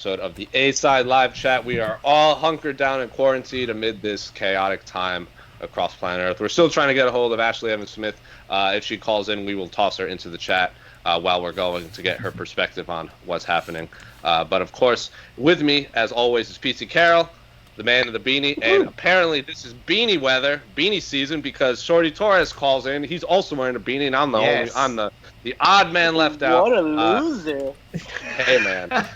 Of the A-Side Live Chat. We are all hunkered down in quarantine amid this chaotic time across planet Earth. We're still trying to get a hold of Ashlee Evans-Smith. If she calls in, we will toss her into the chat while we're going to get her perspective on what's happening. But of course, with me, as always, is PC Carroll, the man in the beanie, and apparently this is beanie weather, beanie season, because Shorty Torres calls in. He's also wearing a beanie, and I'm the odd man left out. What a loser! Hey man.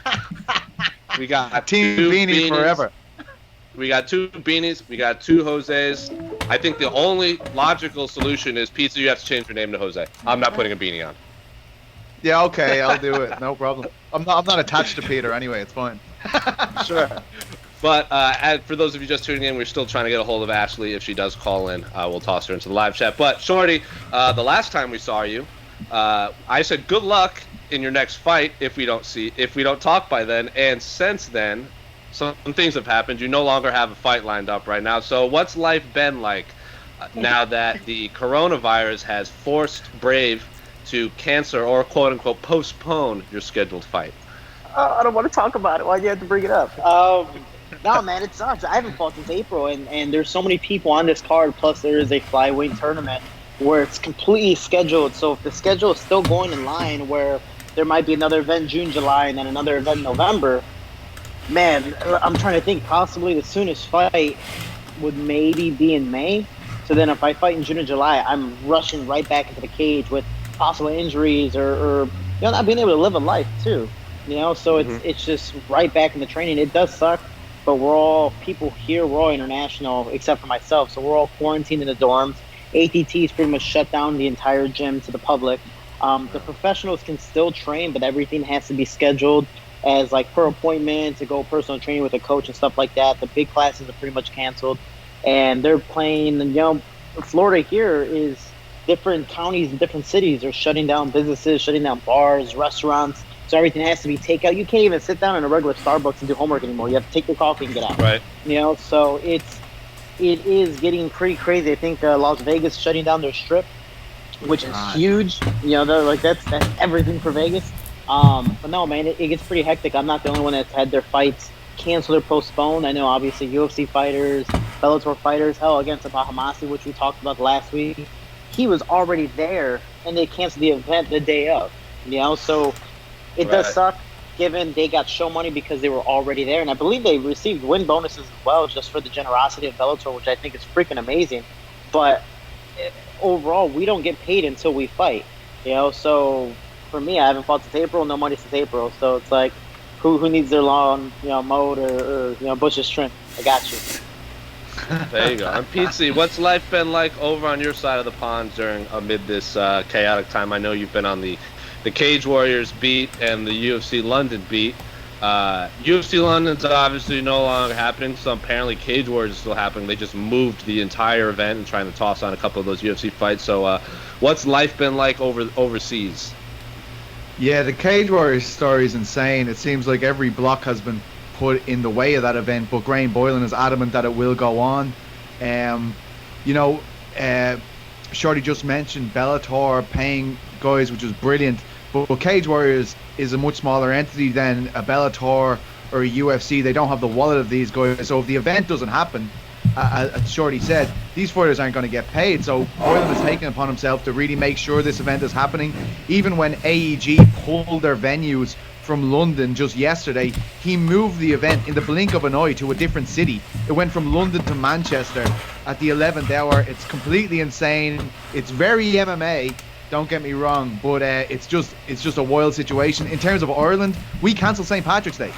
We got Team two beanie forever. We got two beanies. We got two Joses. I think the only logical solution is Pizza. You have to change your name to Jose. I'm not putting a beanie on. Yeah, okay, I'll do it. No problem. I'm not attached to Peter anyway. It's fine. Sure. But for those of you just tuning in, we're still trying to get a hold of Ashlee. If she does call in, we'll toss her into the live chat. But Shorty, the last time we saw you, I said good luck in your next fight if we don't talk by then. And since then, some things have happened. You no longer have a fight lined up right now. So what's life been like now that the coronavirus has forced Brave to cancel or quote unquote postpone your scheduled fight? I don't want to talk about it. Why'd you have to bring it up? No, man, it sucks. I haven't fought since April, and there's so many people on this card. Plus, there is a flyweight tournament where it's completely scheduled. So if the schedule is still going in line, where there might be another event June, July, and then another event November, man, I'm trying to think. Possibly the soonest fight would maybe be in May. So then if I fight in June or July, I'm rushing right back into the cage with possible injuries or not being able to live a life too. So it's just right back into training. It does suck, but we're all international except for myself. So we're all quarantined in the dorms. ATT's pretty much shut down the entire gym to the public. The professionals can still train, but everything has to be scheduled as like per appointment to go personal training with a coach and stuff like that. The big classes are pretty much canceled, and they're playing. Florida here is different counties and different cities are shutting down businesses, shutting down bars, restaurants. So everything has to be takeout. You can't even sit down in a regular Starbucks and do homework anymore. You have to take your coffee and get out. Right. So it is getting pretty crazy. I think Las Vegas shutting down their strip, which is huge. That's everything for Vegas. But no, man, it gets pretty hectic. I'm not the only one that's had their fights canceled or postponed. I know, obviously, UFC fighters, Bellator fighters, hell, against Bahamasi, which we talked about last week. He was already there, and they canceled the event the day of. So it does suck, given they got show money because they were already there. And I believe they received win bonuses as well, just for the generosity of Bellator, which I think is freaking amazing. But overall, we don't get paid until we fight. So for me, I haven't fought since April, no money since April. So it's like, who needs their lawn, mowed or bushes trimmed? I got you. There you go. And Pete, what's life been like over on your side of the pond amid this chaotic time? I know you've been on the Cage Warriors beat and the UFC London beat. UFC London's obviously no longer happening, so apparently Cage Warriors is still happening. They just moved the entire event and trying to toss on a couple of those UFC fights. So what's life been like overseas? Yeah, the Cage Warriors story is insane. It seems like every block has been put in the way of that event, but Graham Boylan is adamant that it will go on. Shorty just mentioned Bellator paying guys, which is brilliant, but Cage Warriors is a much smaller entity than a Bellator or a UFC. They don't have the wallet of these guys, so if the event doesn't happen, as Shorty said, these fighters aren't going to get paid. So Boylan has taken upon himself to really make sure this event is happening. Even when AEG pulled their venues from London just yesterday, he moved the event in the blink of an eye to a different city. It went from London to Manchester at the 11th hour. It's completely insane. It's very MMA, don't get me wrong, but it's just a wild situation. In terms of Ireland, we cancelled St. Patrick's Day.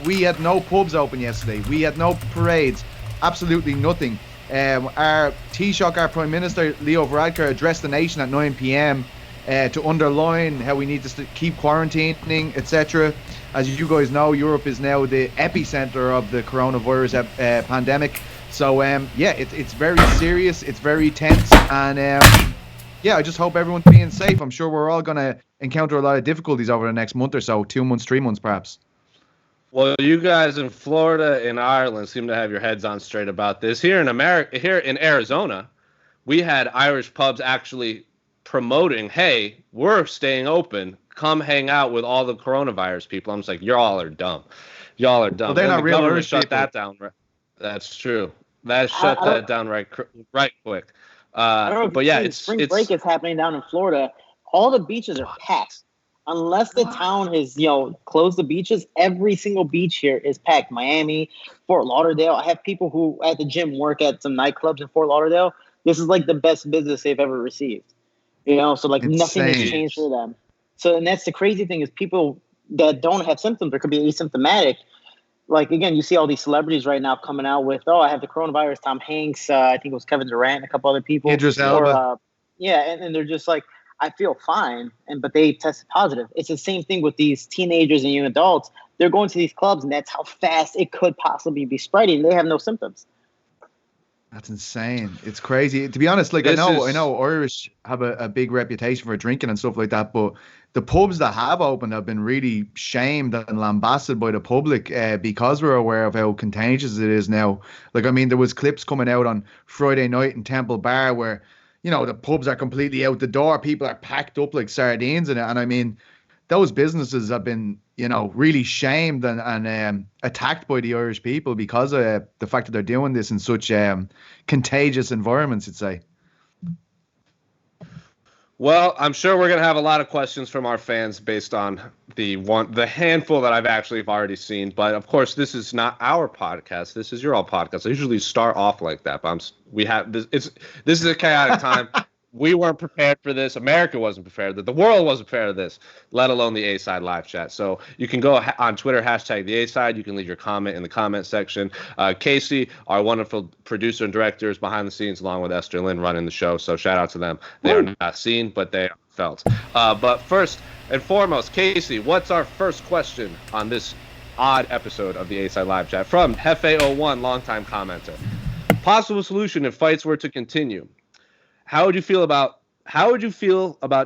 We had no pubs open yesterday. We had no parades. Absolutely nothing. Our Taoiseach, our Prime Minister, Leo Varadkar, addressed the nation at 9 p.m. To underline how we need to keep quarantining, etc. As you guys know, Europe is now the epicenter of the coronavirus pandemic. So, it's very serious. It's very tense. And, I just hope everyone's being safe. I'm sure we're all going to encounter a lot of difficulties over the next month or so, 2 months, 3 months perhaps. Well, you guys in Florida and Ireland seem to have your heads on straight about this. Here in Arizona, we had Irish pubs actually promoting, hey, we're staying open. Come hang out with all the coronavirus people. I'm just like, y'all are dumb. Y'all are dumb. Well, they're and not the real government Irish shut people. that down. That's true. That shut that down right quick. I don't know if but you've yeah, seen it's spring break is happening down in Florida. All the beaches are packed. Unless the town has, closed the beaches, every single beach here is packed. Miami, Fort Lauderdale. I have people who at the gym work at some nightclubs in Fort Lauderdale. This is like the best business they've ever received. So like nothing has changed for them. So, and that's the crazy thing is people that don't have symptoms or could be asymptomatic. Like, again, you see all these celebrities right now coming out with, I have the coronavirus. Tom Hanks, I think it was Kevin Durant, and a couple other people. Idris Elba. And they're just like, I feel fine, but they tested positive. It's the same thing with these teenagers and young adults. They're going to these clubs, and that's how fast it could possibly be spreading. They have no symptoms. That's insane. It's crazy. To be honest, like I know Irish have a big reputation for drinking and stuff like that, but the pubs that have opened have been really shamed and lambasted by the public because we're aware of how contagious it is now. Like, I mean, there was clips coming out on Friday night in Temple Bar where, the pubs are completely out the door. People are packed up like sardines in it. And I mean, those businesses have been, really shamed and attacked by the Irish people because of the fact that they're doing this in such contagious environments, I'd say. Well, I'm sure we're going to have a lot of questions from our fans based on the handful that I've actually already seen. But of course, this is not our podcast. This is your all podcast. I usually start off like that, but this is a chaotic time. We weren't prepared for this. America wasn't prepared. The world wasn't prepared for this, let alone the A-Side live chat. So you can go on Twitter, hashtag the A-Side. You can leave your comment in the comment section. Casey, our wonderful producer and director, is behind the scenes along with Esther Lynn running the show. So shout out to them. They are not seen, but they are felt. But first and foremost, Casey, what's our first question on this odd episode of the A-Side live chat from Hefe01, longtime commenter? Possible solution if fights were to continue. How would you feel about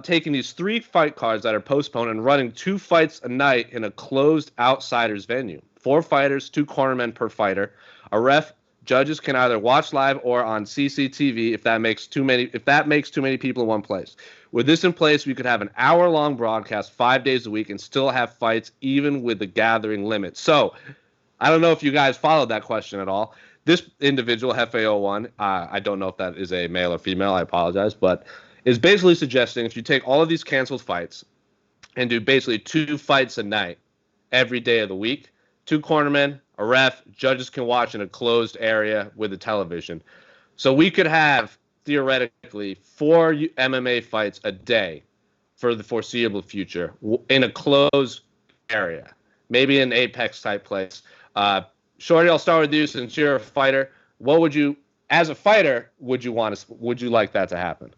taking these 3 fight cards that are postponed and running 2 fights a night in a closed outsiders venue? 4 fighters, 2 cornermen per fighter. A ref, judges can either watch live or on CCTV if that makes too many people in one place. With this in place, we could have an hour-long broadcast 5 days a week and still have fights even with the gathering limit. So, I don't know if you guys followed that question at all. This individual, Hefe01, I don't know if that is a male or female, I apologize, but is basically suggesting if you take all of these canceled fights and do basically 2 fights a night every day of the week, 2 cornermen, a ref, judges can watch in a closed area with a television. So we could have, theoretically, 4 MMA fights a day for the foreseeable future in a closed area, maybe an Apex-type place. Shorty, I'll start with you since you're a fighter. What would you, as a fighter, would you like that to happen?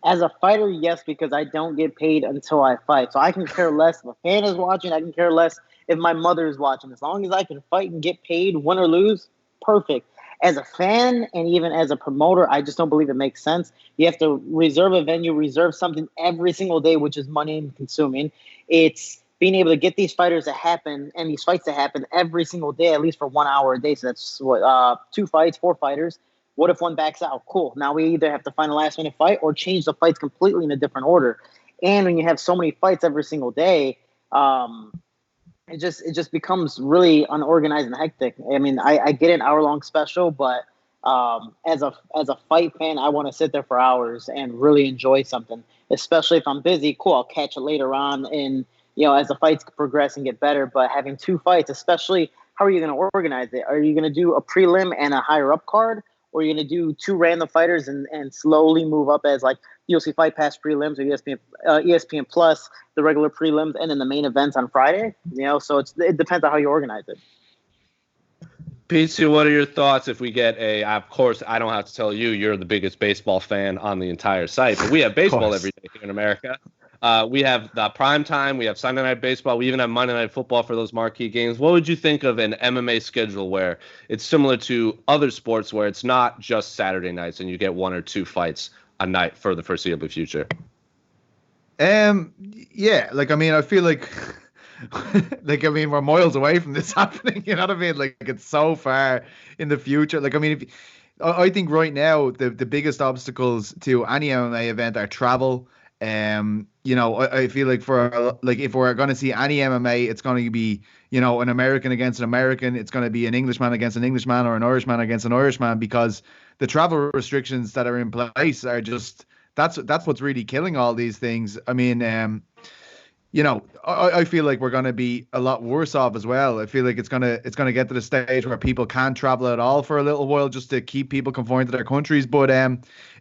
As a fighter, yes, because I don't get paid until I fight. So I can care less if a fan is watching. I can care less if my mother is watching. As long as I can fight and get paid, win or lose, perfect. As a fan and even as a promoter, I just don't believe it makes sense. You have to reserve a venue, reserve something every single day, which is money consuming. It's being able to get these fighters to happen and these fights to happen every single day, at least for 1 hour a day. So that's what 2 fights, 4 fighters. What if one backs out? Cool. Now we either have to find a last minute fight or change the fights completely in a different order. And when you have so many fights every single day, it just becomes really unorganized and hectic. I mean, I get an hour-long special, but as a fight fan, I want to sit there for hours and really enjoy something, especially if I'm busy. Cool, I'll catch it later on and as the fights progress and get better. But having 2 fights, especially, how are you going to organize it? Are you going to do a prelim and a higher up card? Or are you going to do 2 random fighters and slowly move up as like UFC Fight Pass prelims or ESPN Plus, the regular prelims, and then the main events on Friday? So it depends on how you organize it. Pete, what are your thoughts if we get of course, I don't have to tell you, you're the biggest baseball fan on the entire site, but we have baseball every day here in America. We have the prime time. We have Sunday Night Baseball. We even have Monday Night Football for those marquee games. What would you think of an MMA schedule where it's similar to other sports where it's not just Saturday nights and you get 1 or 2 fights a night for the foreseeable future? Yeah, like, I mean, I feel like we're miles away from this happening. You know what I mean? Like, it's so far in the future. Like, I mean, I think right now the biggest obstacles to any MMA event are travel. I feel like if we're going to see any MMA, it's going to be an American against an American. It's going to be an Englishman against an Englishman or an Irishman against an Irishman because the travel restrictions that are in place are just that's what's really killing all these things. I mean, I feel like we're going to be a lot worse off as well. I feel like it's gonna get to the stage where people can't travel at all for a little while just to keep people confined to their countries. But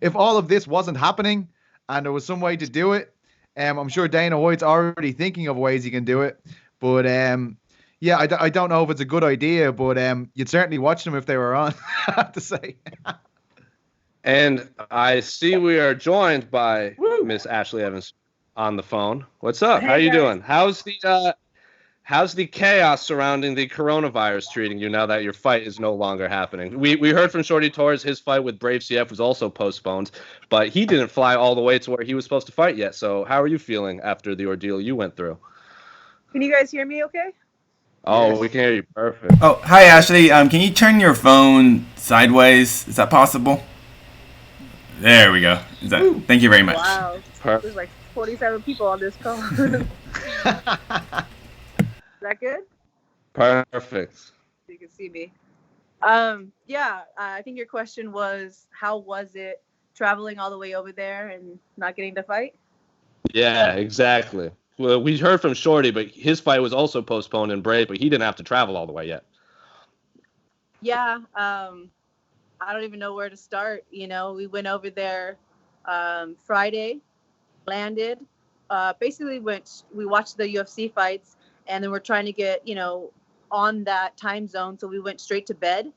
if all of this wasn't happening and there was some way to do it, I'm sure Dana White's already thinking of ways he can do it. But yeah, I don't know if it's a good idea, but you'd certainly watch them if they were on. I have to say. And I see we are joined by Miss Ashlee Evans on the phone. What's up? Hey, How you guys. doing? How's the chaos surrounding the coronavirus treating you now that your fight is no longer happening? We heard from Shorty Torres his fight with Brave CF was also postponed, but he didn't fly all the way to where he was supposed to fight yet. So how are you feeling after the ordeal you went through? Can you guys hear me okay? Oh, we can hear you perfect. Oh, hi, Ashley. Can you turn your phone sideways? Is that possible? There we go. Thank you very much. Wow. Perfect. There's like 47 people on this call. Is that good? Perfect. You can see me. Yeah, I think your question was, how was it traveling all the way over there and not getting to fight? Yeah, exactly. Well, we heard from Shorty, but his fight was also postponed in Brave, but he didn't have to travel all the way yet. Yeah, I don't even know where to start. We went over there Friday, landed. Basically, we watched the UFC fights, and then we're trying to get, on that time zone. So we went straight to bed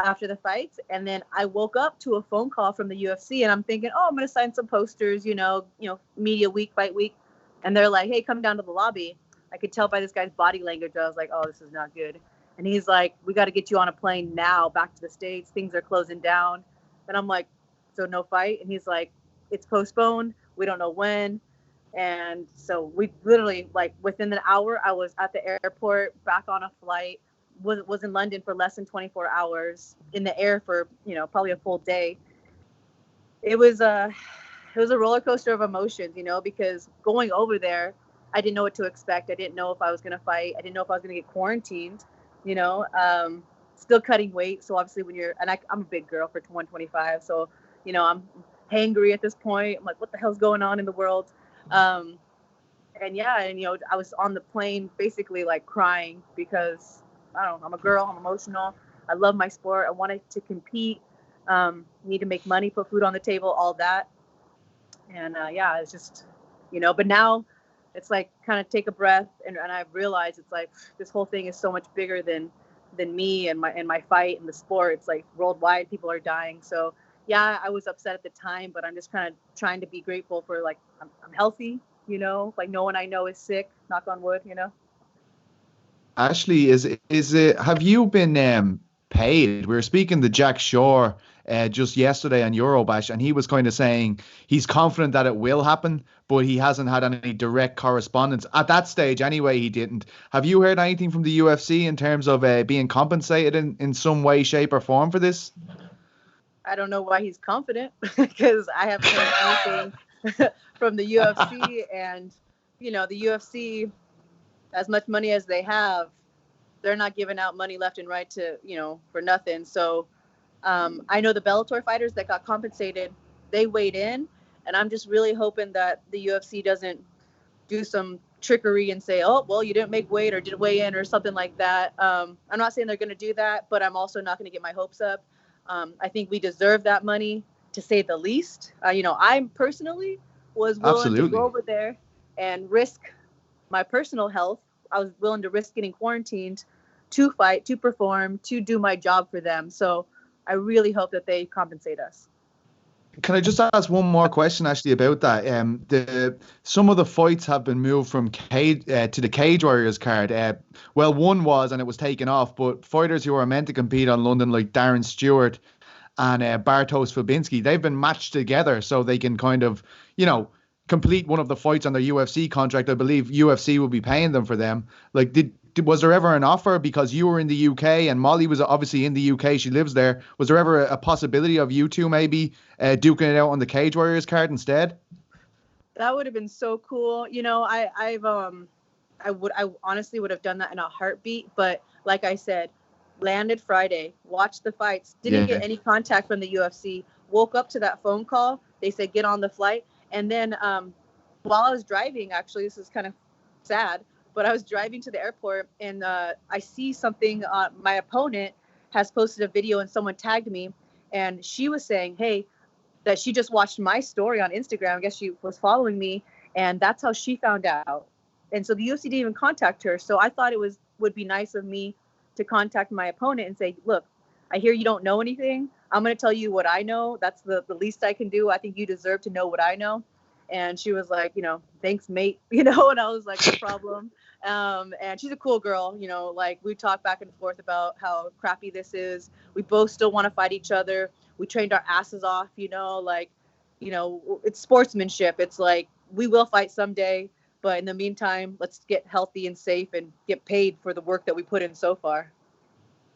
after the fights. And then I woke up to a phone call from the UFC, and I'm thinking, I'm going to sign some posters, media week, fight week. And they're like, hey, come down to the lobby. I could tell by this guy's body language. I was like, oh, this is not good. And he's like, we got to get you on a plane now back to the States. Things are closing down. And I'm like, so no fight? And he's like, it's postponed. We don't know when. And so we literally, like, within an hour, I was at the airport, back on a flight, was in London for less than 24 hours, in the air for, probably a full day. It was a roller coaster of emotions, because going over there, I didn't know what to expect. I didn't know if I was going to fight. I didn't know if I was going to get quarantined, still cutting weight. So obviously I'm a big girl for 125. So, I'm hangry at this point. I'm like, what the hell's going on in the world? I was on the plane basically like crying because I'm a girl, I'm emotional. I love my sport. I wanted to compete, need to make money, put food on the table, all that. And it's just, but now it's like kind of take a breath. And I realized it's like, this whole thing is so much bigger than me and my fight and the sport. It's like worldwide, people are dying. So yeah, I was upset at the time, but I'm just kind of trying to be grateful for, like, I'm healthy, like no one I know is sick, knock on wood, Ashley, is it? Have you been paid? We were speaking to Jack Shore just yesterday on Eurobash, and he was kind of saying he's confident that it will happen, but he hasn't had any direct correspondence at that stage. Anyway, he didn't. Have you heard anything from the UFC in terms of being compensated in some way, shape, or form for this? I don't know why he's confident because I haven't heard anything from the UFC, and the UFC, as much money as they have, they're not giving out money left and right to, for nothing. So I know the Bellator fighters that got compensated, they weighed in, and I'm just really hoping that the UFC doesn't do some trickery and say, oh, well, you didn't make weight or didn't weigh in or something like that. I'm not saying they're going to do that, but I'm also not going to get my hopes up. I think we deserve that money, to say the least. I personally was willing to go over there and risk my personal health. I was willing to risk getting quarantined to fight, to perform, to do my job for them. So I really hope that they compensate us. Can I just ask one more question, actually, about that? Some of the fights have been moved from cage to the Cage Warriors card. Well, one was, and it was taken off, but fighters who are meant to compete on London, like Darren Stewart and Bartosz Fabinski, they've been matched together so they can kind of, complete one of the fights on their UFC contract. I believe UFC will be paying them for them. Like, did was there ever an offer, because you were in the UK and Molly was obviously in the UK, she lives there? Was there ever a possibility of you two maybe duking it out on the Cage Warriors card instead? That would have been so cool. You know, I honestly would have done that in a heartbeat. But like I said, landed Friday, watched the fights, didn't get any contact from the UFC. Woke up to that phone call. They said get on the flight, and then while I was driving, actually, this is kind of sad, but I was driving to the airport and I see something. My opponent has posted a video and someone tagged me, and she was saying, hey, that she just watched my story on Instagram. I guess she was following me, and that's how she found out. And so the UFC didn't even contact her. So I thought would be nice of me to contact my opponent and say, look, I hear you don't know anything. I'm going to tell you what I know. That's the least I can do. I think you deserve to know what I know. And she was like, you know, thanks, mate. You know, and I was like, no problem. And she's a cool girl. You know, like we talk back and forth about how crappy this is. We both still want to fight each other. We trained our asses off, you know, like, you know, it's sportsmanship. It's like, we will fight someday. But in the meantime, let's get healthy and safe and get paid for the work that we put in so far.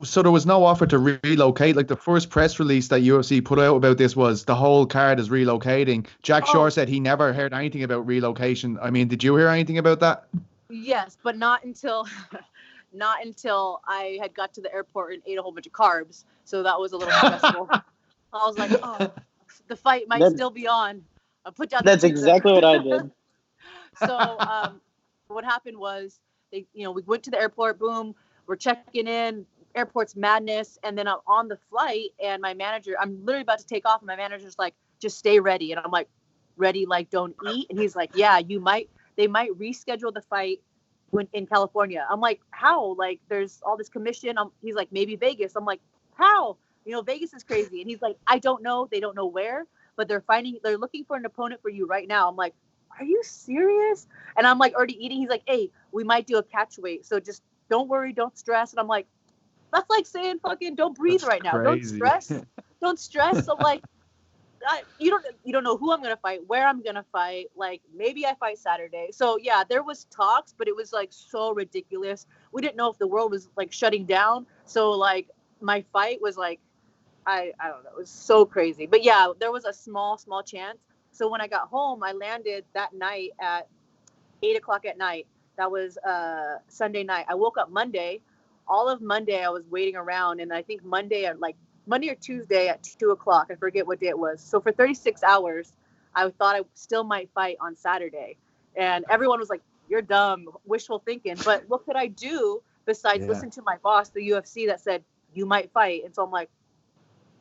So there was no offer to relocate. Like the first press release that UFC put out about this was the whole card is relocating. Jack Shore said he never heard anything about relocation. I mean, did you hear anything about that? Yes, but not until I had got to the airport and ate a whole bunch of carbs. So that was a little stressful. I was like, oh, the fight might still be on. I put down. That's exactly what I did. So what happened was, we went to the airport. Boom, we're checking in. Airport's madness, and then I'm on the flight, and my manager, I'm literally about to take off, and my manager's like, just stay ready. And I'm like, ready, like don't eat? And he's like, yeah, they might reschedule the fight in California. I'm like, how? Like there's all this commission. He's like, maybe Vegas. I'm like, how? You know, Vegas is crazy. And he's like, I don't know. They don't know where, but they're looking for an opponent for you right now. I'm like, are you serious? And I'm like already eating. He's like, hey, we might do a catch weight. So just don't worry, don't stress. And I'm like, that's like saying fucking don't breathe right now. Crazy. Don't stress. Don't stress. So like, you don't know who I'm gonna fight, where I'm gonna fight. Like maybe I fight Saturday. So yeah, there was talks, but it was like so ridiculous. We didn't know if the world was like shutting down. So like my fight was like, I don't know. It was so crazy. But yeah, there was a small chance. So when I got home, I landed that night at 8:00 at night. That was Sunday night. I woke up Monday. All of Monday, I was waiting around, and I think Monday or Tuesday at 2:00. I forget what day it was. So for 36 hours, I thought I still might fight on Saturday, and everyone was like, "You're dumb, wishful thinking." But what could I do besides listen to my boss, the UFC, that said you might fight? And so I'm like,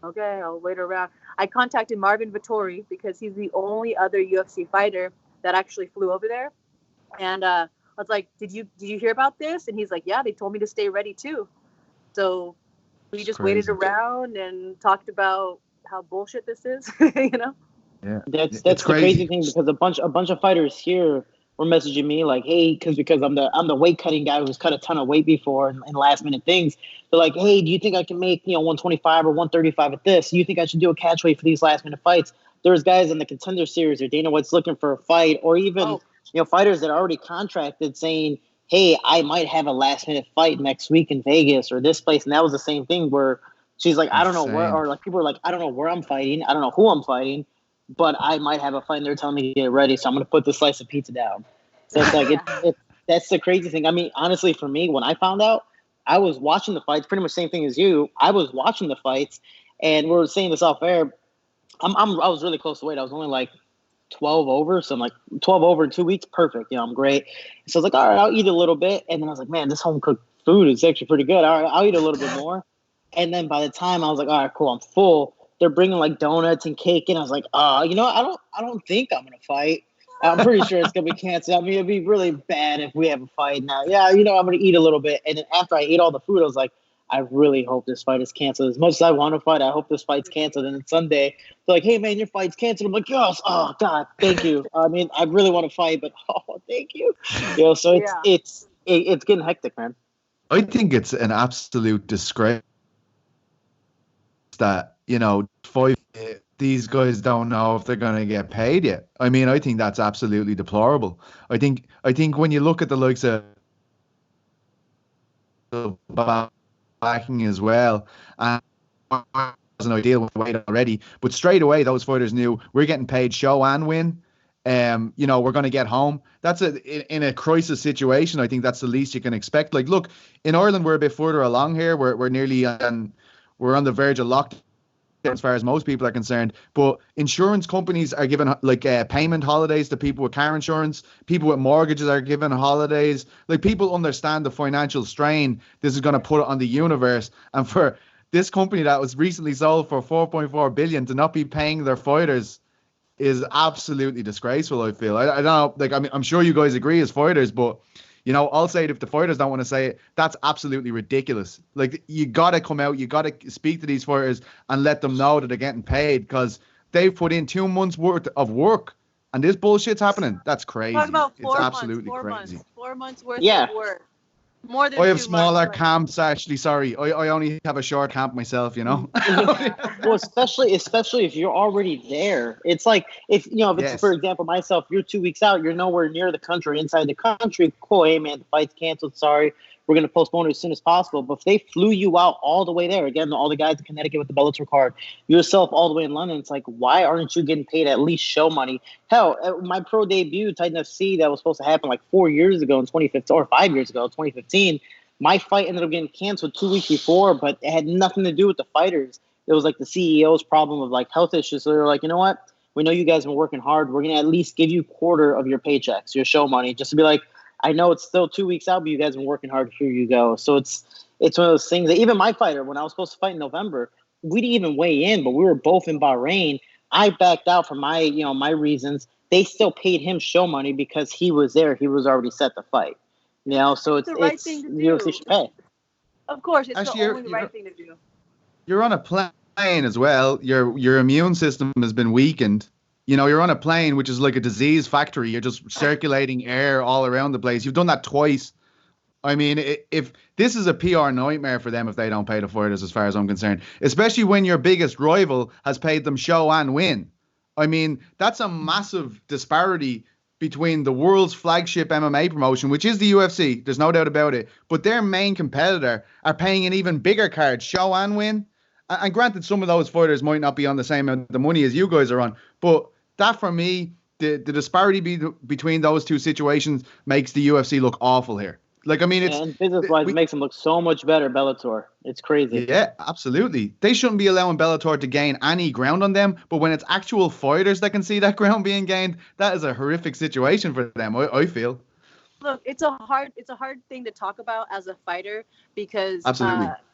okay, I'll wait around. I contacted Marvin Vettori because he's the only other UFC fighter that actually flew over there, and I was like, did you hear about this? And he's like, yeah, they told me to stay ready too. So we just waited around and talked about how bullshit this is, you know? Yeah. That's the crazy thing, because a bunch of fighters here were messaging me like, hey, because I'm the weight cutting guy who's cut a ton of weight before and last minute things. They're like, hey, do you think I can make 125 or 135 at this? Do you think I should do a catch weight for these last minute fights? There's guys in the Contender Series or Dana White's looking for a fight, or even fighters that are already contracted saying, hey, I might have a last minute fight next week in Vegas or this place. And that was the same thing where she's like, I don't know where, or like people are like, I don't know where I'm fighting. I don't know who I'm fighting, but I might have a fight and they're telling me to get ready. So I'm going to put the slice of pizza down. So it's like, that's the crazy thing. I mean, honestly, for me, when I found out, I was watching the fights, pretty much same thing as you. I was watching the fights, and we were saying this off air. I was really close to weight. I was only like 12 over. So I'm like 12 over in 2 weeks. Perfect. I'm great. So I was like, all right, I'll eat a little bit. And then I was like, man, this home cooked food is actually pretty good. All right, I'll eat a little bit more. And then by the time I was like, all right, cool, I'm full. They're bringing like donuts and cake. And I was like, I don't think I'm going to fight. I'm pretty sure it's going to be canceled. I mean, it'd be really bad if we have a fight now. Yeah, I'm going to eat a little bit. And then after I ate all the food, I was like, I really hope this fight is canceled. As much as I want to fight, I hope this fight's canceled. And then Sunday, they're like, hey, man, your fight's canceled. I'm like, yes. Oh, God, thank you. I mean, I really want to fight, but thank you. So it's getting hectic, man. I think it's an absolute disgrace that, these guys don't know if they're going to get paid yet. I mean, I think that's absolutely deplorable. I think when you look at the likes of backing as well. And it wasn't ideal with the weight already, but straight away those fighters knew we're getting paid show and win. We're going to get home. That's in a crisis situation. I think that's the least you can expect. Like, look, in Ireland we're a bit further along here. We're nearly we're on the verge of lockdown as far as most people are concerned. But insurance companies are giving payment holidays to people with car insurance. People with mortgages are given holidays. Like, people understand the financial strain this is going to put on the universe. And for this company that was recently sold for 4.4 billion to not be paying their fighters is absolutely disgraceful. I feel. I don't know. Like, I'm sure you guys agree as fighters, but I'll say it if the fighters don't want to say it, that's absolutely ridiculous. Like, you got to come out, you got to speak to these fighters and let them know that they're getting paid, because they've put in 2 months worth of work and this bullshit's happening. That's crazy. Talk about it's absolutely crazy. 4 months worth of work. More than I have 2 smaller months, camps, actually. Sorry, I only have a short camp myself. Well, especially if you're already there. It's like if it's, for example, myself, you're 2 weeks out, you're nowhere near the country, inside the country. Cool, hey man, the fight's canceled. Sorry, we're gonna postpone it as soon as possible. But if they flew you out all the way there, again, all the guys in Connecticut with the Bellator card, yourself all the way in London, it's like, why aren't you getting paid at least show money? Hell, my pro debut, Titan FC, that was supposed to happen like 4 years ago in 2015, or 5 years ago, 2015. My fight ended up getting canceled 2 weeks before, but it had nothing to do with the fighters. It was like the CEO's problem of like health issues. So they were like, you know what? We know you guys have been working hard. We're going to at least give you a quarter of your paychecks, your show money, just to be like, I know it's still 2 weeks out, but you guys have been working hard. Here you go. So it's one of those things that even my fighter, when I was supposed to fight in November, we didn't even weigh in, but we were both in Bahrain. I backed out for my reasons. They still paid him show money because he was there. He was already set to fight. So it's the right thing to do. UFC should pay. Of course, it's actually, the only right thing to do. You're on a plane as well. Your immune system has been weakened. You're on a plane, which is like a disease factory. You're just circulating air all around the place. You've done that twice. I mean, if this is a PR nightmare for them if they don't pay the fighters, as far as I'm concerned, especially when your biggest rival has paid them show and win. I mean, that's a massive disparity between the world's flagship MMA promotion, which is the UFC. There's no doubt about it. But their main competitor are paying an even bigger card, show and win. And granted, some of those fighters might not be on the same amount of money as you guys are on. But that, for me, the disparity between those two situations makes the UFC look awful here. Like, I mean, and business-wise, it makes them look so much better, Bellator. It's crazy. Yeah, absolutely. They shouldn't be allowing Bellator to gain any ground on them, but when it's actual fighters that can see that ground being gained, that is a horrific situation for them, I feel. Look, it's a hard thing to talk about as a fighter, because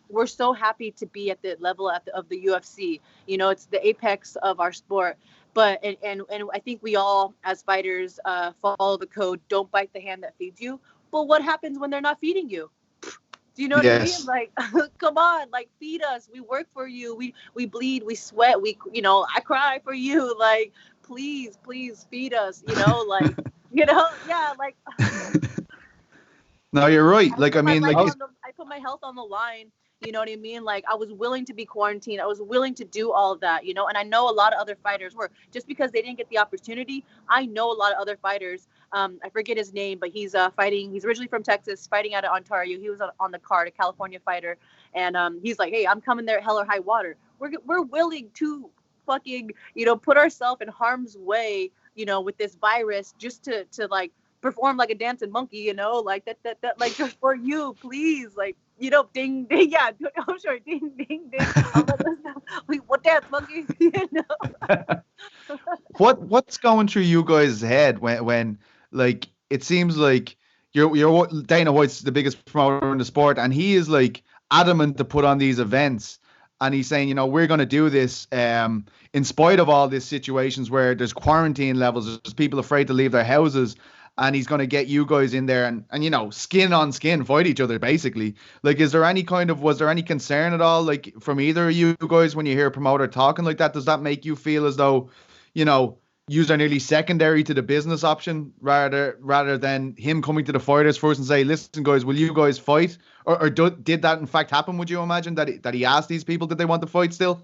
we're so happy to be at the level of the UFC. It's the apex of our sport. But and I think we all, as fighters, follow the code, don't bite the hand that feeds you. But what happens when they're not feeding you? Do you know what I mean? Like, come on, like, feed us. We work for you. We bleed. We sweat. I cry for you. Like, please feed us. Like, yeah, like. No, you're right. Like, I mean, like, I put my health on the line. You know what I mean? Like, I was willing to be quarantined. I was willing to do all of that, and I know a lot of other fighters were. Just because they didn't get the opportunity, I know a lot of other fighters. I forget his name, but he's fighting. He's originally from Texas, fighting out of Ontario. He was on the card, a California fighter. And he's like, hey, I'm coming there hell or high water. We're willing to fucking, put ourselves in harm's way, with this virus just to like perform like a dancing monkey, like that like, just for you, please, like, ding, ding, yeah, I'm sure, ding, ding, ding. What dance monkey, What's going through you guys' head when like, it seems like you're Dana White's the biggest promoter in the sport, and he is like adamant to put on these events, and he's saying, we're going to do this in spite of all these situations where there's quarantine levels, there's people afraid to leave their houses. And he's going to get you guys in there and skin on skin fight each other, basically. Like, was there any concern at all, like, from either of you guys when you hear a promoter talking like that? Does that make you feel as though, yous are nearly secondary to the business option rather than him coming to the fighters first and say, listen, guys, will you guys fight? Or did that in fact happen? Would you imagine that he asked these people, did they want to fight still?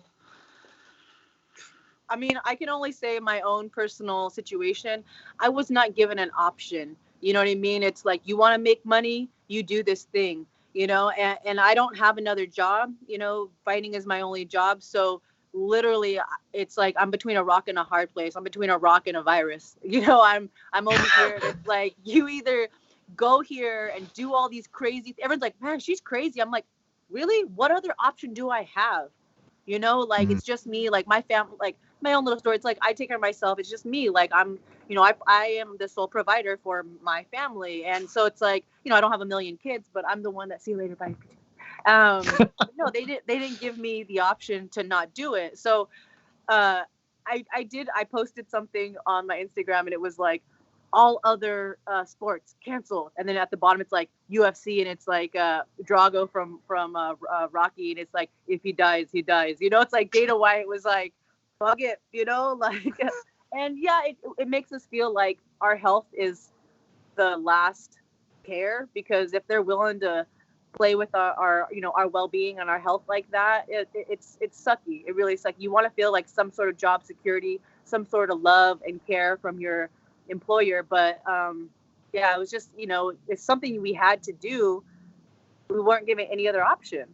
I mean, I can only say my own personal situation. I was not given an option. You know what I mean? It's like, you want to make money, you do this thing. you know, and I don't have another job, you know, fighting is my only job. So literally it's like I'm between a rock and a hard place. I'm between a rock and a virus. You know, I'm over here. It's like you either go here and do all these crazy, everyone's like, man, she's crazy. I'm like, really? What other option do I have? You know, like it's just me, like my family, like my own little story. It's like I take care of myself. It's just me. Like I'm, you know, I am the sole provider for my family. And so it's like, you know, I don't have a million kids, but I'm the one that see you later. Bye. No, they didn't give me the option to not do it. So I posted something on my Instagram and it was like all other sports canceled. And then at the bottom, it's like UFC and it's like Drago from Rocky. And it's like, if he dies, he dies. You know, it's like Dana White was like, fuck it, you know, like, and yeah, it makes us feel like our health is the last care, because if they're willing to play with our you know, our well-being and our health like that, it's sucky. It really sucks. You want to feel like some sort of job security, some sort of love and care from your employer, but yeah, it was just, you know, it's something we had to do. We weren't given any other option.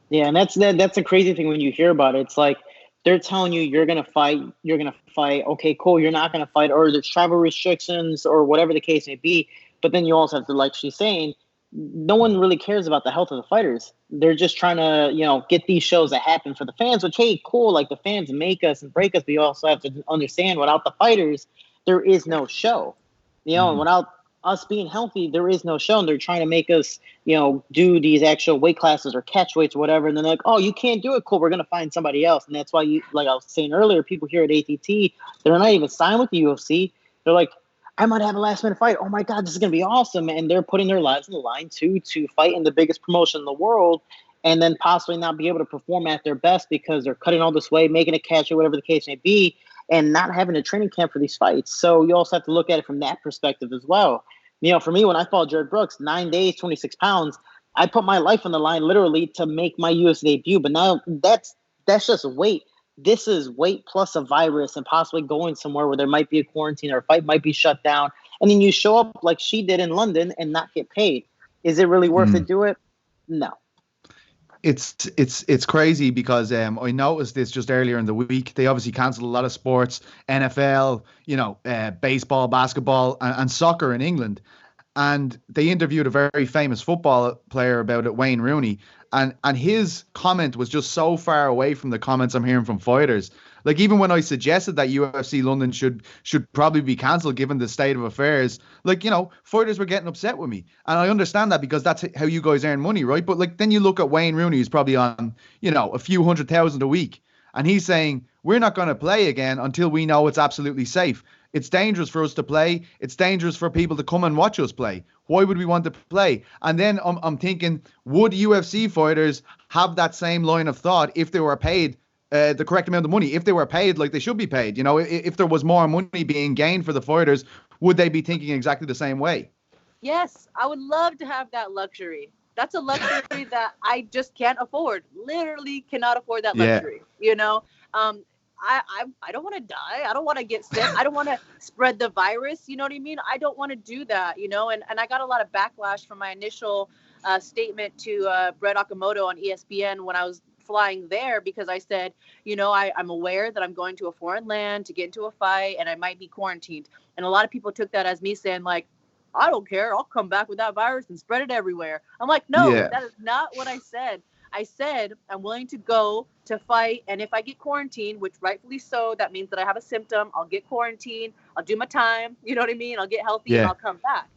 Yeah, and that's a crazy thing when you hear about it. It's like they're telling you you're gonna fight. Okay, cool. You're not gonna fight, or there's travel restrictions, or whatever the case may be. But then you also have to, like she's saying, no one really cares about the health of the fighters. They're just trying to, you know, get these shows that happen for the fans, which, hey, cool. Like the fans make us and break us, but you also have to understand without the fighters, there is no show. You know, and without us being healthy, there is no show. And they're trying to make us, you know, do these actual weight classes or catch weights or whatever. And then they're like, oh, you can't do it. Cool. We're going to find somebody else. And that's why, you, like I was saying earlier, people here at ATT, they're not even signed with the UFC. They're like, I might have a last minute fight. Oh my God, this is going to be awesome. And they're putting their lives on the line to fight in the biggest promotion in the world, and then possibly not be able to perform at their best because they're cutting all this weight, making a catch or whatever the case may be, and not having a training camp for these fights. So you also have to look at it from that perspective as well. You know, for me, when I fought Jared Brooks, 9 days, 26 pounds, I put my life on the line literally to make my UFC debut. But now that's just weight. This is weight plus a virus and possibly going somewhere where there might be a quarantine or a fight might be shut down. And then you show up like she did in London and not get paid. Is it really worth it to do it? No. It's crazy because I noticed this just earlier in the week. They obviously canceled a lot of sports, NFL, you know, baseball, basketball, and soccer in England. And they interviewed a very famous football player about it, Wayne Rooney. And his comment was just so far away from the comments I'm hearing from fighters. Like, even when I suggested that UFC London should probably be cancelled given the state of affairs, like, you know, fighters were getting upset with me. And I understand that because that's how you guys earn money, right? But like, then you look at Wayne Rooney, who's probably on, you know, a few $100,000 a week. And he's saying, we're not going to play again until we know it's absolutely safe. It's dangerous for us to play. It's dangerous for people to come and watch us play. Why would we want to play? And then I'm thinking, would UFC fighters have that same line of thought if they were paid the correct amount of money? If they were paid like they should be paid, you know, if there was more money being gained for the fighters, would they be thinking exactly the same way? Yes, I would love to have that luxury. That's a luxury that I just can't afford. Literally cannot afford that luxury. Yeah. You know, I don't want to die. I don't want to get sick. I don't want to spread the virus. You know what I mean? I don't want to do that, you know, and I got a lot of backlash from my initial statement to Brett Okamoto on ESPN when I was flying there, because I said, you know, I'm aware that I'm going to a foreign land to get into a fight and I might be quarantined. And a lot of people took that as me saying, like, I don't care. I'll come back with that virus and spread it everywhere. I'm like, no, That is not what I said. I said, I'm willing to go to fight. And if I get quarantined, which rightfully so, that means that I have a symptom. I'll get quarantined. I'll do my time. You know what I mean? I'll get healthy and I'll come back.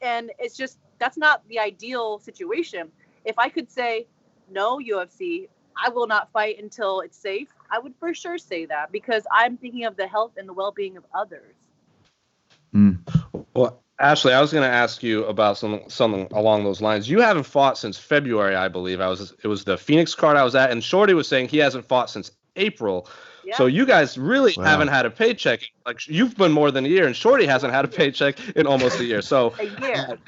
And it's just, that's not the ideal situation. If I could say, no, UFC, I will not fight until it's safe, I would for sure say that, because I'm thinking of the health and the well-being of others. Well, Ashlee, I was going to ask you about something along those lines. You haven't fought since February, I believe. It was the Phoenix card I was at, and Shorty was saying he hasn't fought since April. Yeah. So you guys really haven't had a paycheck. Like, you've been more than a year, and Shorty hasn't had a paycheck in almost a year. So a year.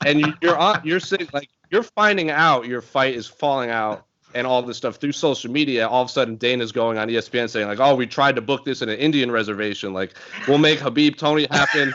And you're saying, like, you're finding out your fight is falling out and all this stuff through social media. All of a sudden, Dana's going on ESPN saying, like, oh, we tried to book this in an Indian reservation. Like, we'll make Khabib Tony happen.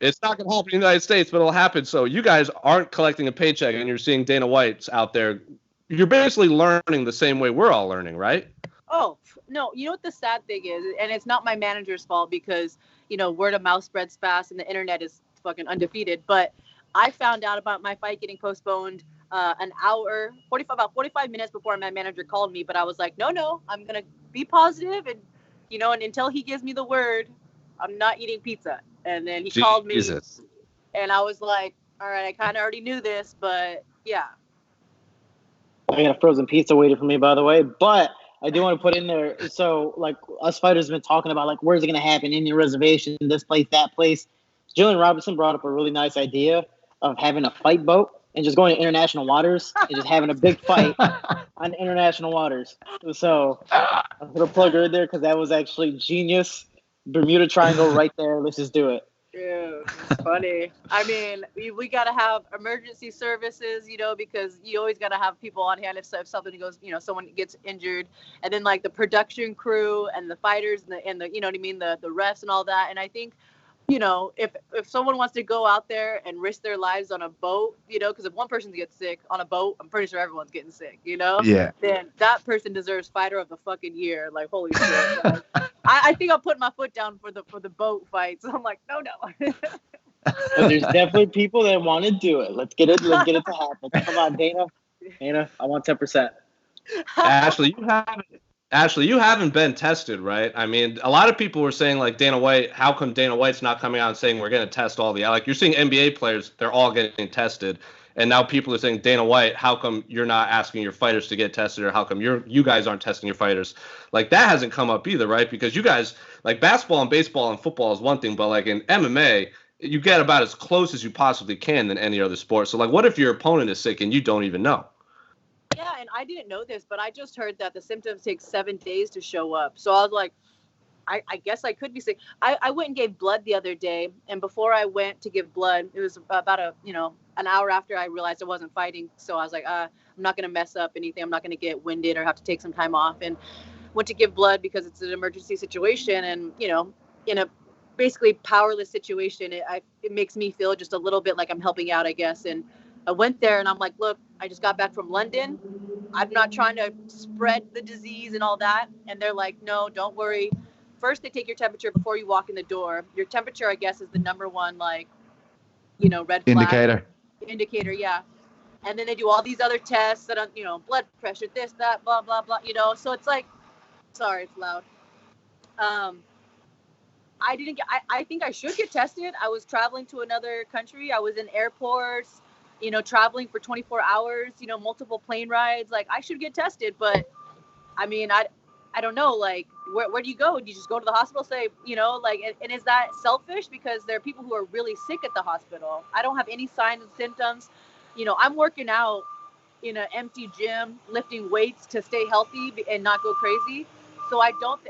It's not going to happen in the United States, but it'll happen. So you guys aren't collecting a paycheck and you're seeing Dana White's out there. You're basically learning the same way we're all learning, right? Oh, no. You know what the sad thing is? And it's not my manager's fault because, word of mouth spreads fast and the internet is fucking undefeated. But I found out about my fight getting postponed about 45 minutes before my manager called me. But I was like, no, I'm going to be positive. And, and until he gives me the word, I'm not eating pizza. And then he called me, and I was like, all right, I kind of already knew this, but yeah. I got a frozen pizza waiting for me, by the way. But I do want to put in there, so, like, us fighters have been talking about, like, where's it going to happen? Indian reservation, this place, that place. Julian Robertson brought up a really nice idea of having a fight boat and just going to international waters and just having a big fight on international waters. So I'm going to plug her in there because that was actually genius. Bermuda Triangle right there. Let's just do it. Dude, it's funny. I mean, we got to have emergency services, because you always got to have people on hand if something goes, someone gets injured. And then, like, the production crew and the fighters and the you know what I mean, the refs and all that. And I think, if someone wants to go out there and risk their lives on a boat, because if one person gets sick on a boat, I'm pretty sure everyone's getting sick, Yeah. Then that person deserves fighter of the fucking year. Like, holy shit. Like, I think I'll put my foot down for the boat fight. So I'm like, no. But there's definitely people that want to do it. Let's get it to happen. Come on, Dana. I want 10%. Ashley, you haven't been tested, right? I mean, a lot of people were saying, like, Dana White, how come Dana White's not coming out and saying we're going to test all the, like, you're seeing NBA players, they're all getting tested. And now people are saying, Dana White, how come you're not asking your fighters to get tested, or how come you guys aren't testing your fighters? Like, that hasn't come up either, right? Because you guys, like, basketball and baseball and football is one thing, but, like, in MMA, you get about as close as you possibly can than any other sport. So, like, what if your opponent is sick and you don't even know? Yeah, and I didn't know this, but I just heard that the symptoms take 7 days to show up. So I was like, I guess I could be sick. I went and gave blood the other day, and before I went to give blood, it was about an hour after I realized I wasn't fighting. So I was like, I'm not going to mess up anything. I'm not going to get winded or have to take some time off. And went to give blood because it's an emergency situation. And, in a basically powerless situation, it makes me feel just a little bit like I'm helping out, I guess. And I went there and I'm like, look, I just got back from London. I'm not trying to spread the disease and all that. And they're like, no, don't worry. First, they take your temperature before you walk in the door. Your temperature, I guess, is the number one, like, red flag. Indicator, yeah. And then they do all these other tests that, blood pressure, this, that, blah, blah, blah, So it's like, sorry, it's loud. I think I should get tested. I was traveling to another country. I was in airports, traveling for 24 hours, multiple plane rides. Like, I should get tested, but I mean, I don't know, like, where do you go? Do you just go to the hospital, say, and is that selfish? Because there are people who are really sick at the hospital. I don't have any signs and symptoms. I'm working out in an empty gym, lifting weights to stay healthy and not go crazy. So I don't,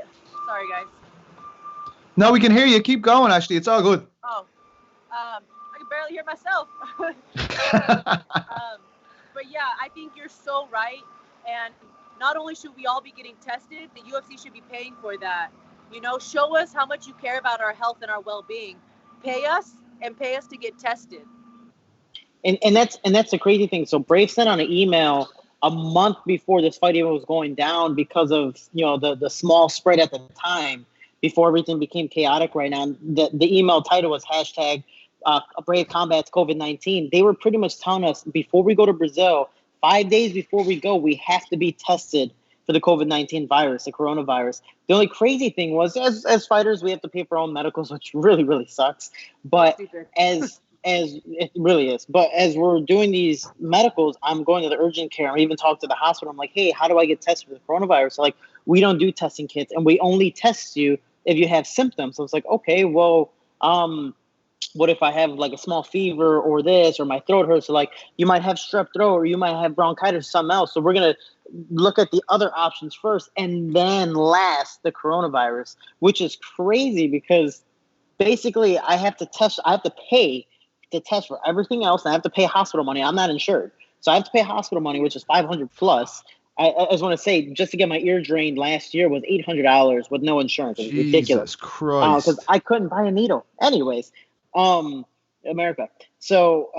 sorry guys. No, we can hear you. Keep going, Ashley. It's all good. Oh, I can barely hear myself. But yeah, I think you're so right. And not only should we all be getting tested, the UFC should be paying for that. Show us how much you care about our health and our well-being. Pay us to get tested. And that's the crazy thing. So Brave sent on an email a month before this fight even was going down because of the small spread at the time before everything became chaotic right now. The email title was hashtag Brave Combats COVID-19. They were pretty much telling us before we go to Brazil, 5 days before we go, we have to be tested for the COVID-19 virus, the coronavirus. The only crazy thing was, as fighters, we have to pay for our own medicals, which really, really sucks. But as it really is. But as we're doing these medicals, I'm going to the urgent care. I even talked to the hospital. I'm like, hey, how do I get tested for the coronavirus? So, like, we don't do testing kits, and we only test you if you have symptoms. So it's like, okay, well, what if I have like a small fever or this, or my throat hurts? So, like, you might have strep throat, or you might have bronchitis or something else. So we're going to look at the other options first, and then last the coronavirus, which is crazy because basically I have to pay to test for everything else, and I have to pay hospital money. I'm not insured. So I have to pay hospital money, which is $500 plus. I just want to say, just to get my ear drained last year was $800 with no insurance. It was ridiculous. Jesus Christ. Because I couldn't buy a needle. Anyways, America. So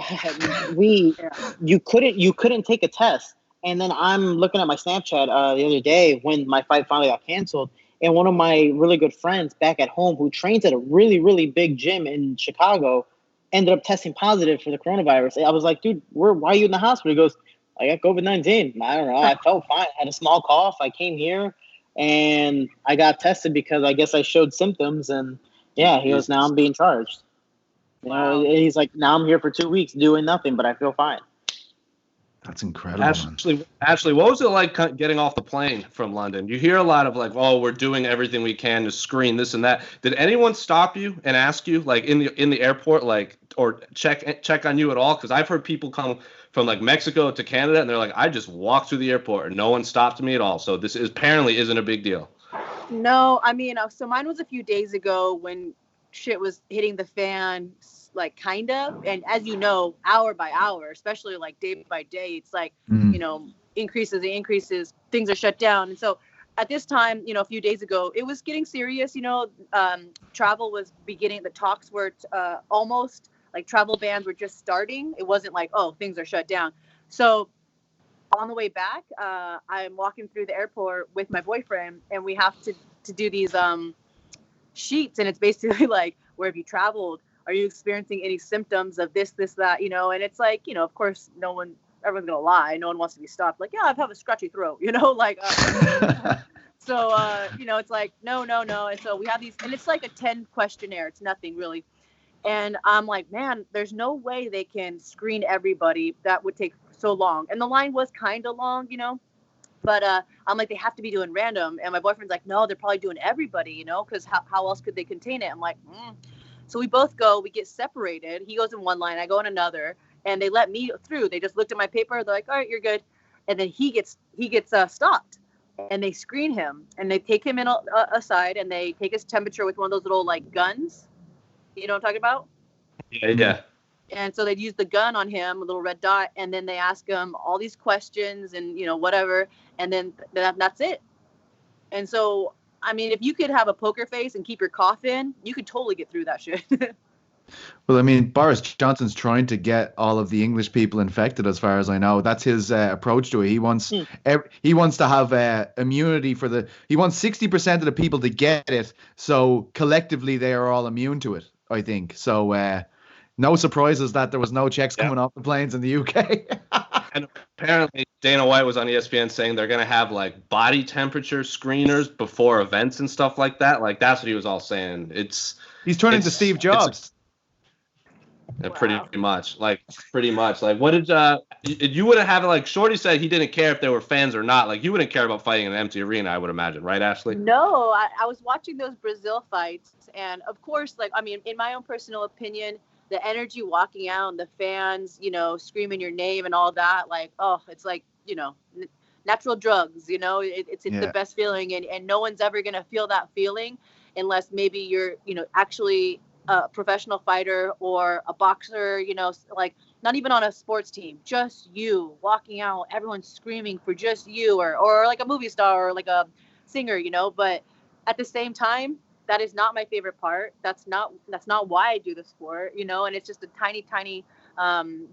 you couldn't take a test. And then I'm looking at my Snapchat the other day when my fight finally got canceled, and one of my really good friends back at home who trains at a really, really big gym in Chicago ended up testing positive for the coronavirus. I was like, dude, why are you in the hospital? He goes, I got COVID-19. I don't know. I felt fine. I had a small cough. I came here and I got tested because I guess I showed symptoms. And yeah, he goes, now I'm being charged. You know, he's like, now I'm here for 2 weeks doing nothing, but I feel fine. That's incredible, man. Ashlee, what was it like getting off the plane from London? You hear a lot of like, oh, we're doing everything we can to screen this and that. Did anyone stop you and ask you, like in the airport, like, or check on you at all? Because I've heard people come from like Mexico to Canada and they're like, I just walked through the airport and no one stopped me at all. So this apparently isn't a big deal. No, I mean, so mine was a few days ago when shit was hitting the fan. Like kind of, and as you know, hour by hour, especially like day by day, it's like, you know, increases, things are shut down. And so at this time, you know, a few days ago, it was getting serious, you know, travel was beginning, the talks were almost like travel bans were just starting. It wasn't like, oh, things are shut down. So on the way back, I'm walking through the airport with my boyfriend and we have to do these sheets. And it's basically like, where have you traveled? Are you experiencing any symptoms of this, that, you know? And it's like, you know, of course, everyone's going to lie. No one wants to be stopped. Like, yeah, I have a scratchy throat, you know, like, so, you know, it's like, no. And so we have these, and it's like a 10 questionnaire. It's nothing really. And I'm like, man, there's no way they can screen everybody. That would take so long. And the line was kind of long, you know, but I'm like, they have to be doing random. And my boyfriend's like, no, they're probably doing everybody, you know, because how else could they contain it? I'm like, So we both go, we get separated. He goes in one line, I go in another, and they let me through. They just looked at my paper. They're like, all right, you're good. And then he gets stopped, and they screen him, and they take him in aside, and they take his temperature with one of those little like guns. You know what I'm talking about? Yeah. And so they'd use the gun on him, a little red dot, and then they ask him all these questions and, you know, whatever, and then that's it. And so, I mean, if you could have a poker face and keep your cough in, you could totally get through that shit. Well, I mean, Boris Johnson's trying to get all of the English people infected, as far as I know. That's his approach to it. He wants to have immunity he wants 60% of the people to get it, so collectively they are all immune to it, I think. So no surprises that there was no checks coming off the planes in the UK. And apparently Dana White was on ESPN saying they're going to have like body temperature screeners before events and stuff like that. Like that's what he was all saying. He's turning to Steve Jobs. Pretty much. Like what did you would have like Shorty said he didn't care if there were fans or not. Like you wouldn't care about fighting in an empty arena, I would imagine, right, Ashlee? No, I was watching those Brazil fights, and of course, like, I mean, in my own personal opinion, the energy walking out and the fans, you know, screaming your name and all that, like, oh, it's like, you know, natural drugs, you know, it's the best feeling, and no one's ever going to feel that feeling unless maybe you're, you know, actually a professional fighter or a boxer, you know, like not even on a sports team, just you walking out, everyone's screaming for just you, or like a movie star or like a singer, you know. But at the same time, that is not my favorite part. That's not why I do the sport, you know, and it's just a tiny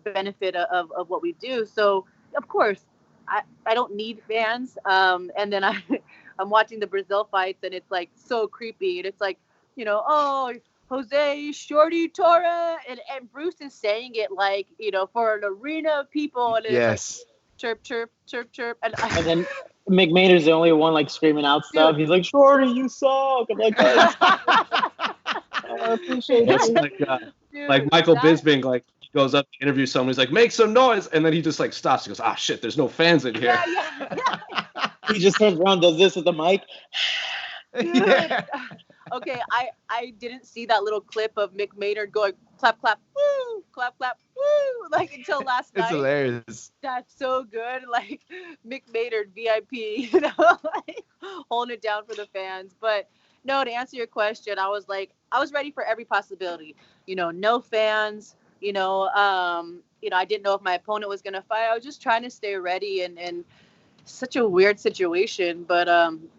benefit of what we do. So of course I don't need fans. And then I'm watching the Brazil fights, and it's like so creepy, and it's like, you know, oh, Jose Shorty Torres, and Bruce is saying it like, you know, for an arena of people, and it's like chirp chirp chirp chirp, and then McMahon's the only one like screaming out stuff. He's like, Shorty, you suck. I'm like, I appreciate it. Like Michael Bisping, like he goes up to interview someone, he's like, make some noise, and then he just like stops. He goes, ah, shit, there's no fans in here. Yeah. He just turns around, does this with the mic. Yeah. Okay, I didn't see that little clip of Mick Maynard going clap clap woo, clap clap woo, like until last night. It's hilarious. That's so good, like Mick Maynard VIP, you know, like holding it down for the fans. But no, to answer your question, I was ready for every possibility. You know, no fans. You know, I didn't know if my opponent was gonna fight. I was just trying to stay ready, and such a weird situation. But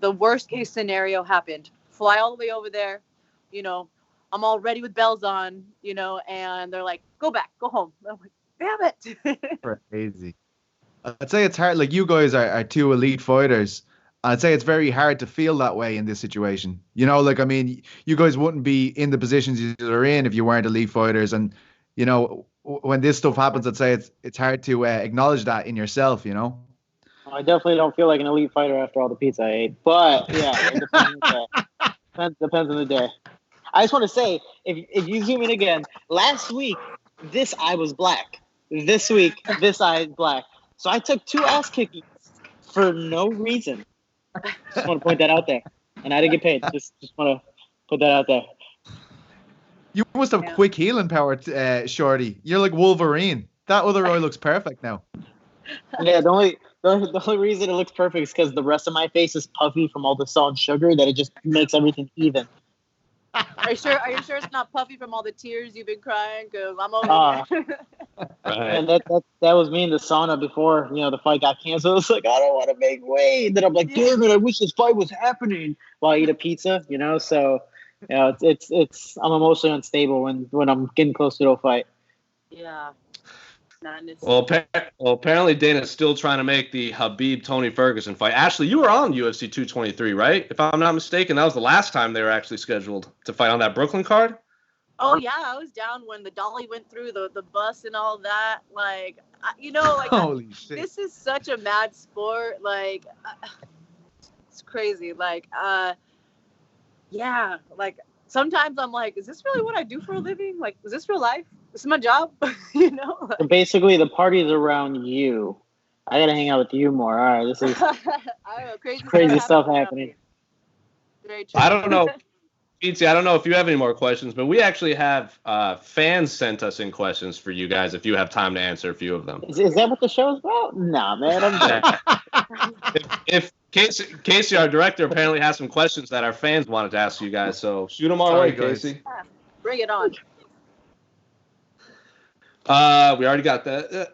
the worst case scenario happened. Fly all the way over there, you know, I'm all ready with bells on, you know, and they're like, go back, go home. I'm like, damn it. Crazy. I'd say it's hard. Like, you guys are two elite fighters. I'd say it's very hard to feel that way in this situation. You know, like, I mean, you guys wouldn't be in the positions you are in if you weren't elite fighters. And, you know, when this stuff happens, I'd say it's hard to acknowledge that in yourself, you know? I definitely don't feel like an elite fighter after all the pizza I ate. But, yeah, it depends on the day. Depends on the day. I just want to say, if you zoom in again, last week, this eye was black. This week, this eye is black. So I took 2 ass kickings for no reason. Just want to point that out there. And I didn't get paid. Just want to put that out there. You must have quick healing power, Shorty. You're like Wolverine. That other eye looks perfect now. Yeah, the only reason it looks perfect is because the rest of my face is puffy from all the salt and sugar that it just makes everything even. Are you sure it's not puffy from all the tears you've been crying? Because I'm over here. Right. And that was me in the sauna before, you know, the fight got canceled. It's like, I don't want to make weight. And then I'm like, damn it, I wish this fight was happening while I eat a pizza, you know? So, you know, it's I'm emotionally unstable when I'm getting close to a fight. Yeah. Well, apparently Dana's still trying to make the Khabib-Tony Ferguson fight. Ashlee, you were on UFC 223, right? If I'm not mistaken, that was the last time they were actually scheduled to fight on that Brooklyn card. Oh yeah, I was down when the dolly went through the bus and all that. Like, you know, like Holy shit. This is such a mad sport. Like, it's crazy. Like, yeah. Like sometimes I'm like, is this really what I do for a living? Like, is this real life? This is my job. You know. Like, So basically, the party's around you. I gotta hang out with you more. All right, this is I don't know, crazy stuff happening. Very true. I don't know. Pizzi, I don't know if you have any more questions, but we actually have fans sent us in questions for you guys if you have time to answer a few of them. Is that what the show's about? Nah, man, I'm good. If Casey, our director, apparently has some questions that our fans wanted to ask you guys, so shoot them our way, guys. Casey. Bring it on. We already got that.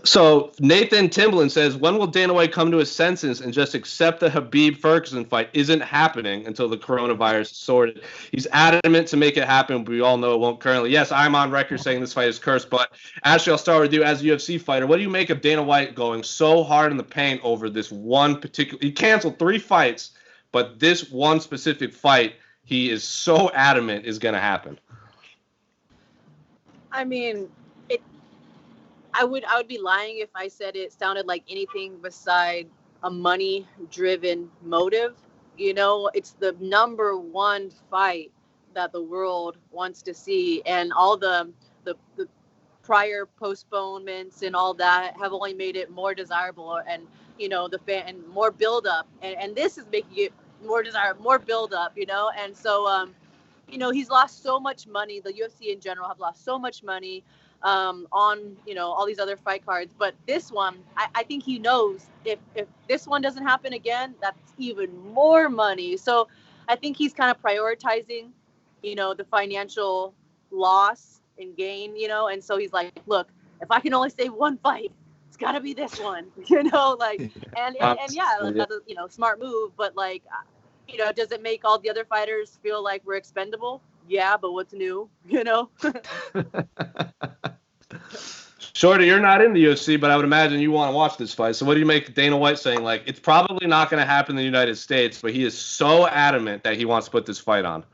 So Nathan Timblin says, when will Dana White come to his senses and just accept the Khabib-Ferguson fight isn't happening until the coronavirus is sorted? He's adamant to make it happen, but we all know it won't currently. Yes, I'm on record saying this fight is cursed, but Ashlee, I'll start with you as a UFC fighter. What do you make of Dana White going so hard in the paint over this one particular – he canceled 3 fights, but this one specific fight he is so adamant is going to happen? I mean, I would be lying if I said it sounded like anything beside a money-driven motive. You know, it's the number one fight that the world wants to see, and all the prior postponements and all that have only made it more desirable, and you know, the fan and more build-up, and this is making it more desirable, more build-up. You know, and so you know, he's lost so much money. The UFC in general have lost so much money on, you know, all these other fight cards. But this one, I think he knows if this one doesn't happen again, that's even more money. So I think he's kind of prioritizing, you know, the financial loss and gain, you know. And so he's like, look, if I can only save one fight, it's got to be this one, you know, like, and yeah, that's a, you know, smart move. But like, you know, does it make all the other fighters feel like we're expendable? Yeah, but what's new, you know? Shorty, you're not in the UFC, but I would imagine you want to watch this fight. So what do you make Dana White saying, like, it's probably not going to happen in the United States, but he is so adamant that he wants to put this fight on?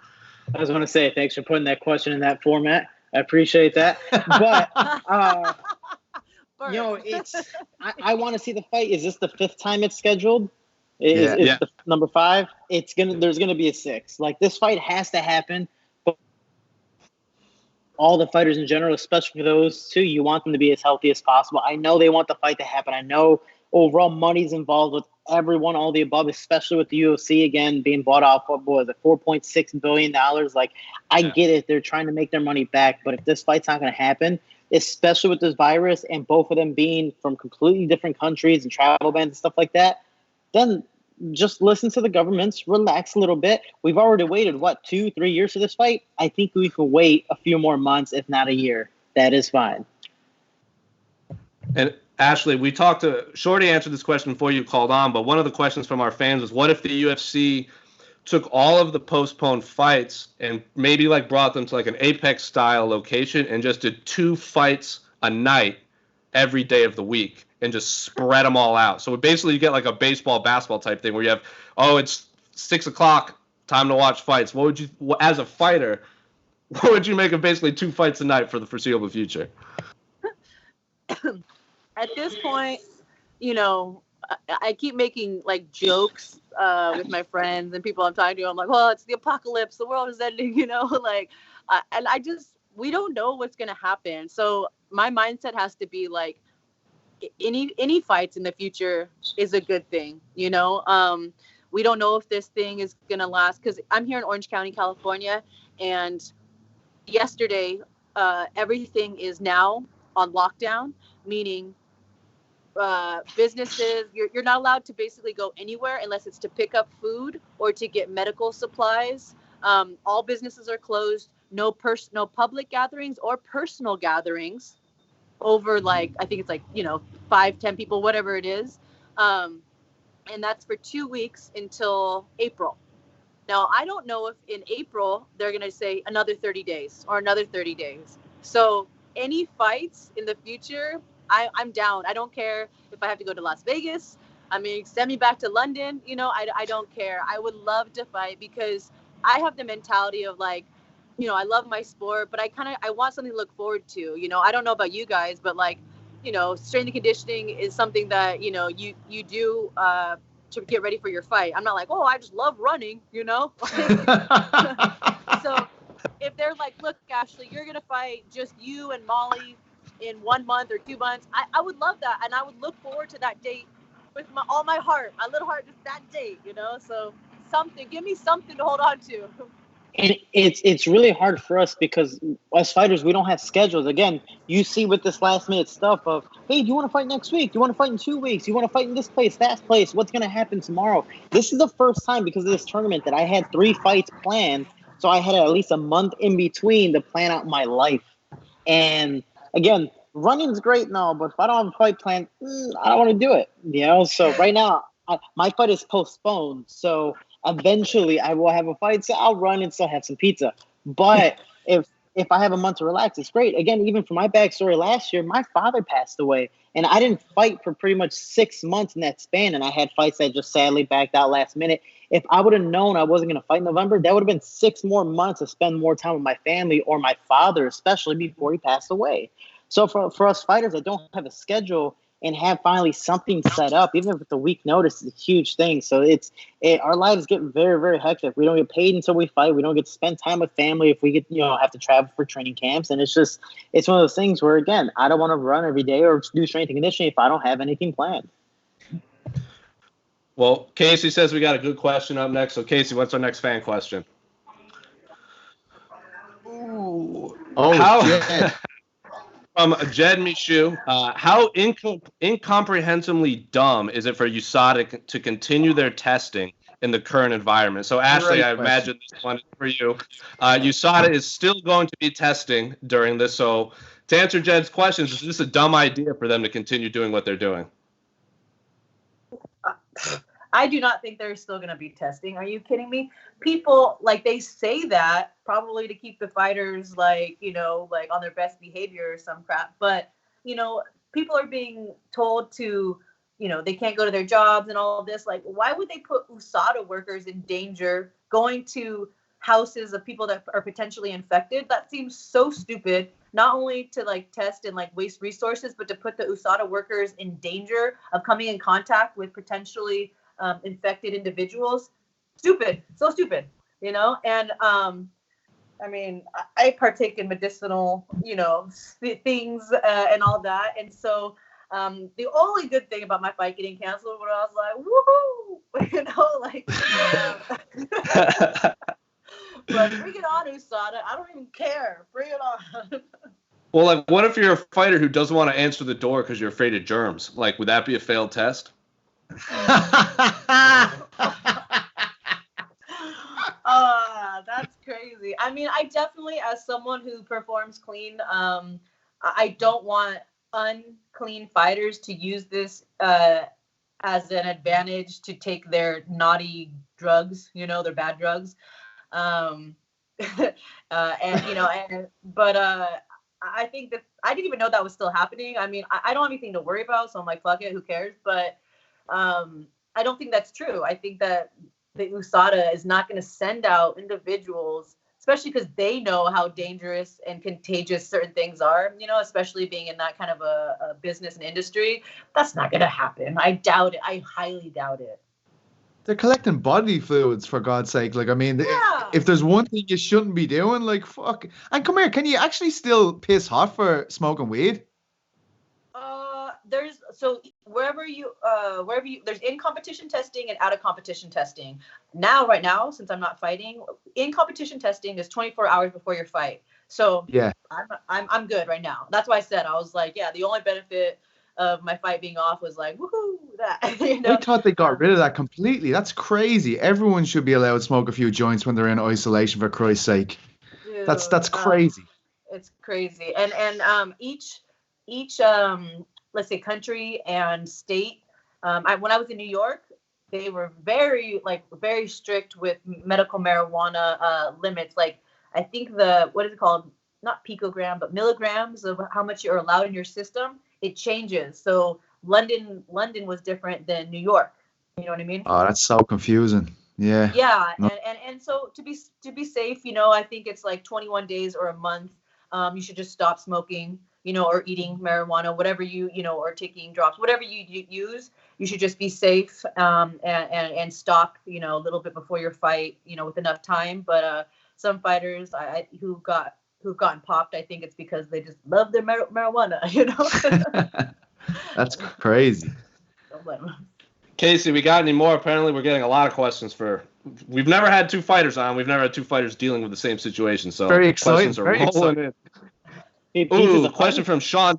I was going to say, thanks for putting that question in that format. I appreciate that. But, you know, I want to see the fight. Is this the 5th time it's scheduled? Is the number 5? There's gonna be a 6. Like, this fight has to happen. But all the fighters in general, especially for those 2, you want them to be as healthy as possible. I know they want the fight to happen. I know overall money's involved with everyone, all the above, especially with the UFC again being bought off for $4.6 billion. Like, I get it. They're trying to make their money back. But if this fight's not gonna happen, especially with this virus and both of them being from completely different countries and travel bans and stuff like that, then just listen to the governments, relax a little bit. We've already waited, 2-3 years for this fight? I think we can wait a few more months, if not a year. That is fine. And Ashlee, we talked to Shorty answered this question before you called on, but one of the questions from our fans was, what if the UFC took all of the postponed fights and maybe like brought them to like an Apex style location and just did 2 fights a night every day of the week and just spread them all out. So basically you get like a baseball, basketball type thing where you have, it's 6 o'clock, time to watch fights. What would you, as a fighter, what would you make of basically 2 fights a night for the foreseeable future? At this point, I keep making like jokes with my friends and people I'm talking to. I'm like, well, it's the apocalypse. The world is ending, and we don't know what's going to happen. So my mindset has to be like any fights in the future is a good thing. We don't know if this thing is going to last, because I'm here in Orange County, California. And yesterday, everything is now on lockdown, meaning businesses, you're not allowed to basically go anywhere unless it's to pick up food or to get medical supplies. All businesses are closed. No public gatherings or personal gatherings over I think it's 5-10 people, whatever it is. And that's for 2 weeks until April. Now, I don't know if in April they're going to say another 30 days or another 30 days. So any fights in the future, I'm down. I don't care if I have to go to Las Vegas. I mean, send me back to London. I don't care. I would love to fight because I have the mentality of I love my sport, but I want something to look forward to. I don't know about you guys, but strength and conditioning is something that, you do to get ready for your fight. I'm not like, I just love running, So if they're like, look, Ashlee, you're going to fight just you and Molly in 1 month or 2 months, I would love that. And I would look forward to that date with all my heart, my little heart, just that date, so give me something to hold on to. And it's really hard for us because as fighters, we don't have schedules. Again, you see with this last minute stuff of, hey, do you want to fight next week? Do you want to fight in 2 weeks? Do you want to fight in this place, that place? What's going to happen tomorrow? This is the first time because of this tournament that I had 3 fights planned. So I had at least a month in between to plan out my life. And again, running's great and all, but if I don't have a fight planned, I don't want to do it. So right now, my fight is postponed. So eventually I will have a fight, so I'll run and still have some pizza. But if I have a month to relax, it's great. Again, even for my backstory last year, my father passed away, and I didn't fight for pretty much 6 months in that span, and I had fights that just sadly backed out last minute. If I would have known I wasn't going to fight in November, that would have been 6 more months to spend more time with my family or my father, especially before he passed away. So for us fighters that don't have a schedule and have finally something set up, even if it's a week notice, is a huge thing. So our lives get very, very hectic. We don't get paid until we fight. We don't get to spend time with family if we get, have to travel for training camps. And it's one of those things where, again, I don't want to run every day or do strength and conditioning if I don't have anything planned. Well, Casey says we got a good question up next. So, Casey, what's our next fan question? Ooh. Jed. From Jed Michu, how incomprehensibly dumb is it for USADA to continue their testing in the current environment? So, Ashlee, I imagine this one is for you. USADA is still going to be testing during this. So, to answer Jed's questions, is this a dumb idea for them to continue doing what they're doing? I do not think they're still going to be testing. Are you kidding me? People, they say that probably to keep the fighters, on their best behavior or some crap. But, people are being told to, they can't go to their jobs and all of this. Why would they put USADA workers in danger going to houses of people that are potentially infected? That seems so stupid. Not only to test and waste resources, but to put the USADA workers in danger of coming in contact with potentially infected individuals. Stupid, so stupid, and I mean, I partake in medicinal, things and all that, and so the only good thing about my fight getting canceled was I was like, woohoo, but bring it on, USADA. I don't even care. Bring it on. Well, what if you're a fighter who doesn't want to answer the door because you're afraid of germs? Would that be a failed test? That's crazy. I mean, I definitely, as someone who performs clean, I don't want unclean fighters to use this as an advantage to take their naughty drugs, their bad drugs. And but I think that I didn't even know that was still happening. I mean, I don't have anything to worry about, so I'm like, fuck it, who cares? But I don't think that's true. I think that the USADA is not going to send out individuals, especially because they know how dangerous and contagious certain things are, especially being in that kind of a business and industry. That's not going to happen. I doubt it. I highly doubt it. They're collecting bodily fluids, for God's sake. Like, I mean, Yeah. if there's one thing you shouldn't be doing, like, fuck. And come here, can you actually still piss hot for smoking weed? There's wherever you there's in competition testing and out of competition testing. Right now, since I'm not fighting, in competition testing is 24 hours before your fight. So yeah, I'm good right now. That's why I said, I was like, yeah, the only benefit of my fight being off was like, woohoo, that. I thought they got rid of that completely. That's crazy. Everyone should be allowed to smoke a few joints when they're in isolation, for Christ's sake. Dude, that's crazy. It's crazy. And each let's say country and state. When I was in New York, they were very strict with medical marijuana limits. Like, I think what is it called? Not picogram, but milligrams of how much you're allowed in your system. It changes. So London was different than New York. You know what I mean? Oh, that's so confusing. Yeah. Yeah, no. and so to be safe, I think it's like 21 days or a month. You should just stop smoking, or eating marijuana, whatever or taking drops, whatever you use. You should just be safe and stop, a little bit before your fight, with enough time. But some fighters who've gotten popped, I think it's because they just love their marijuana, That's crazy. Don't blame them. Casey, we got any more? Apparently, we're getting a lot of questions we've never had two fighters on. We've never had two fighters dealing with the same situation. So very exciting. Questions are rolling in. Ooh, question from Sean.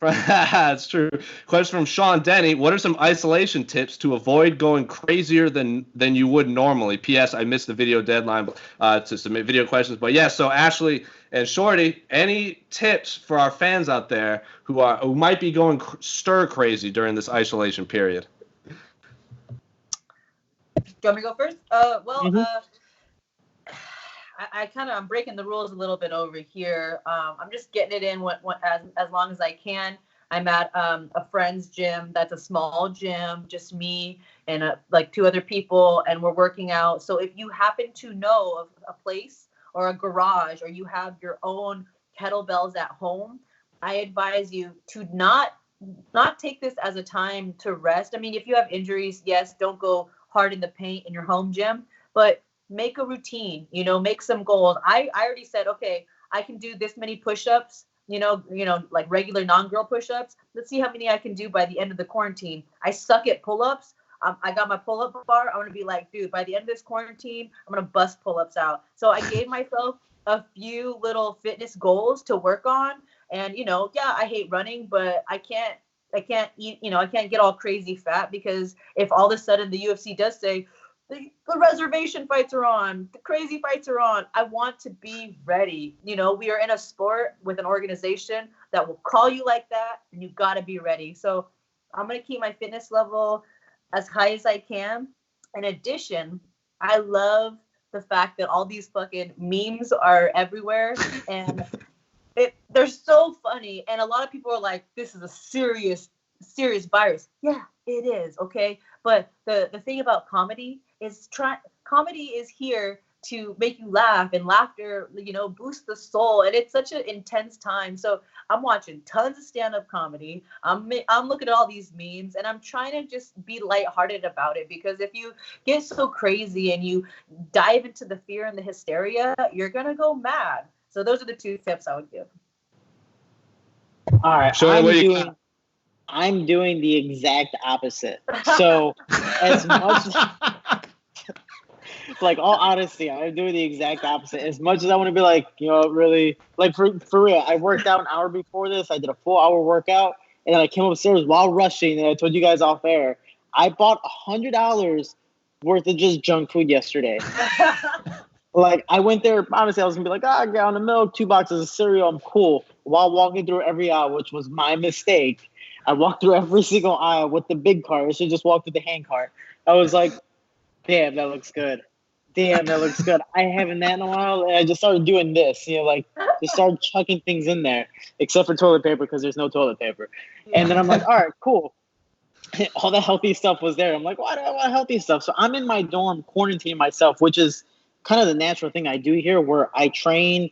That's true. Question from Sean Denny. What are some isolation tips to avoid going crazier than you would normally? P.S. I missed the video deadline to submit video questions. But yeah, so Ashlee and Shorty, any tips for our fans out there who might be going stir crazy during this isolation period? Do you want me to go first? I'm breaking the rules a little bit over here. I'm just getting it in as long as I can. I'm at a friend's gym. That's a small gym, just me and like two other people, and we're working out. So if you happen to know of a place or a garage, or you have your own kettlebells at home, I advise you to not take this as a time to rest. I mean, if you have injuries, yes, don't go hard in the paint in your home gym, but make a routine, make some goals. I already said, okay, I can do this many push-ups, like regular non-girl push-ups. Let's see how many I can do by the end of the quarantine. I suck at pull-ups. I got my pull-up bar. I want to be like, dude, by the end of this quarantine, I'm going to bust pull-ups out. So I gave myself a few little fitness goals to work on. And, I hate running, but I can't eat, I can't get all crazy fat, because if all of a sudden the UFC does say, the reservation fights are on, the crazy fights are on, I want to be ready. We are in a sport with an organization that will call you like that, and you got to be ready. So I'm going to keep my fitness level as high as I can. In addition, I love the fact that all these fucking memes are everywhere, and they're so funny. And a lot of people are like, this is a serious virus. Yeah, it is. Okay. But the thing about comedy is comedy is here to make you laugh, and laughter, boosts the soul. And it's such an intense time. So I'm watching tons of stand-up comedy. I'm looking at all these memes, and I'm trying to just be lighthearted about it, because if you get so crazy and you dive into the fear and the hysteria, you're going to go mad. So those are the two tips I would give. All right. I'm doing the exact opposite. So as much like, all honesty, I'm doing the exact opposite. As much as I want to be like, really, like for real, I worked out an hour before this. I did a full hour workout, and then I came upstairs while rushing, and I told you guys off air, I bought $100 worth of just junk food yesterday. Like, I went there, honestly, I was going to be like, a gallon of milk, 2 boxes of cereal, I'm cool, while walking through every aisle, which was my mistake. I walked through every single aisle with the big cart. I should just walk through the hand cart. I was like, damn, that looks good. Damn, that looks good. I haven't that in a while. And I just started doing this, like just started chucking things in there, except for toilet paper because there's no toilet paper. And then I'm like, all right, cool. All the healthy stuff was there. I'm like, why do I want healthy stuff? So I'm in my dorm quarantining myself, which is kind of the natural thing I do here, where I train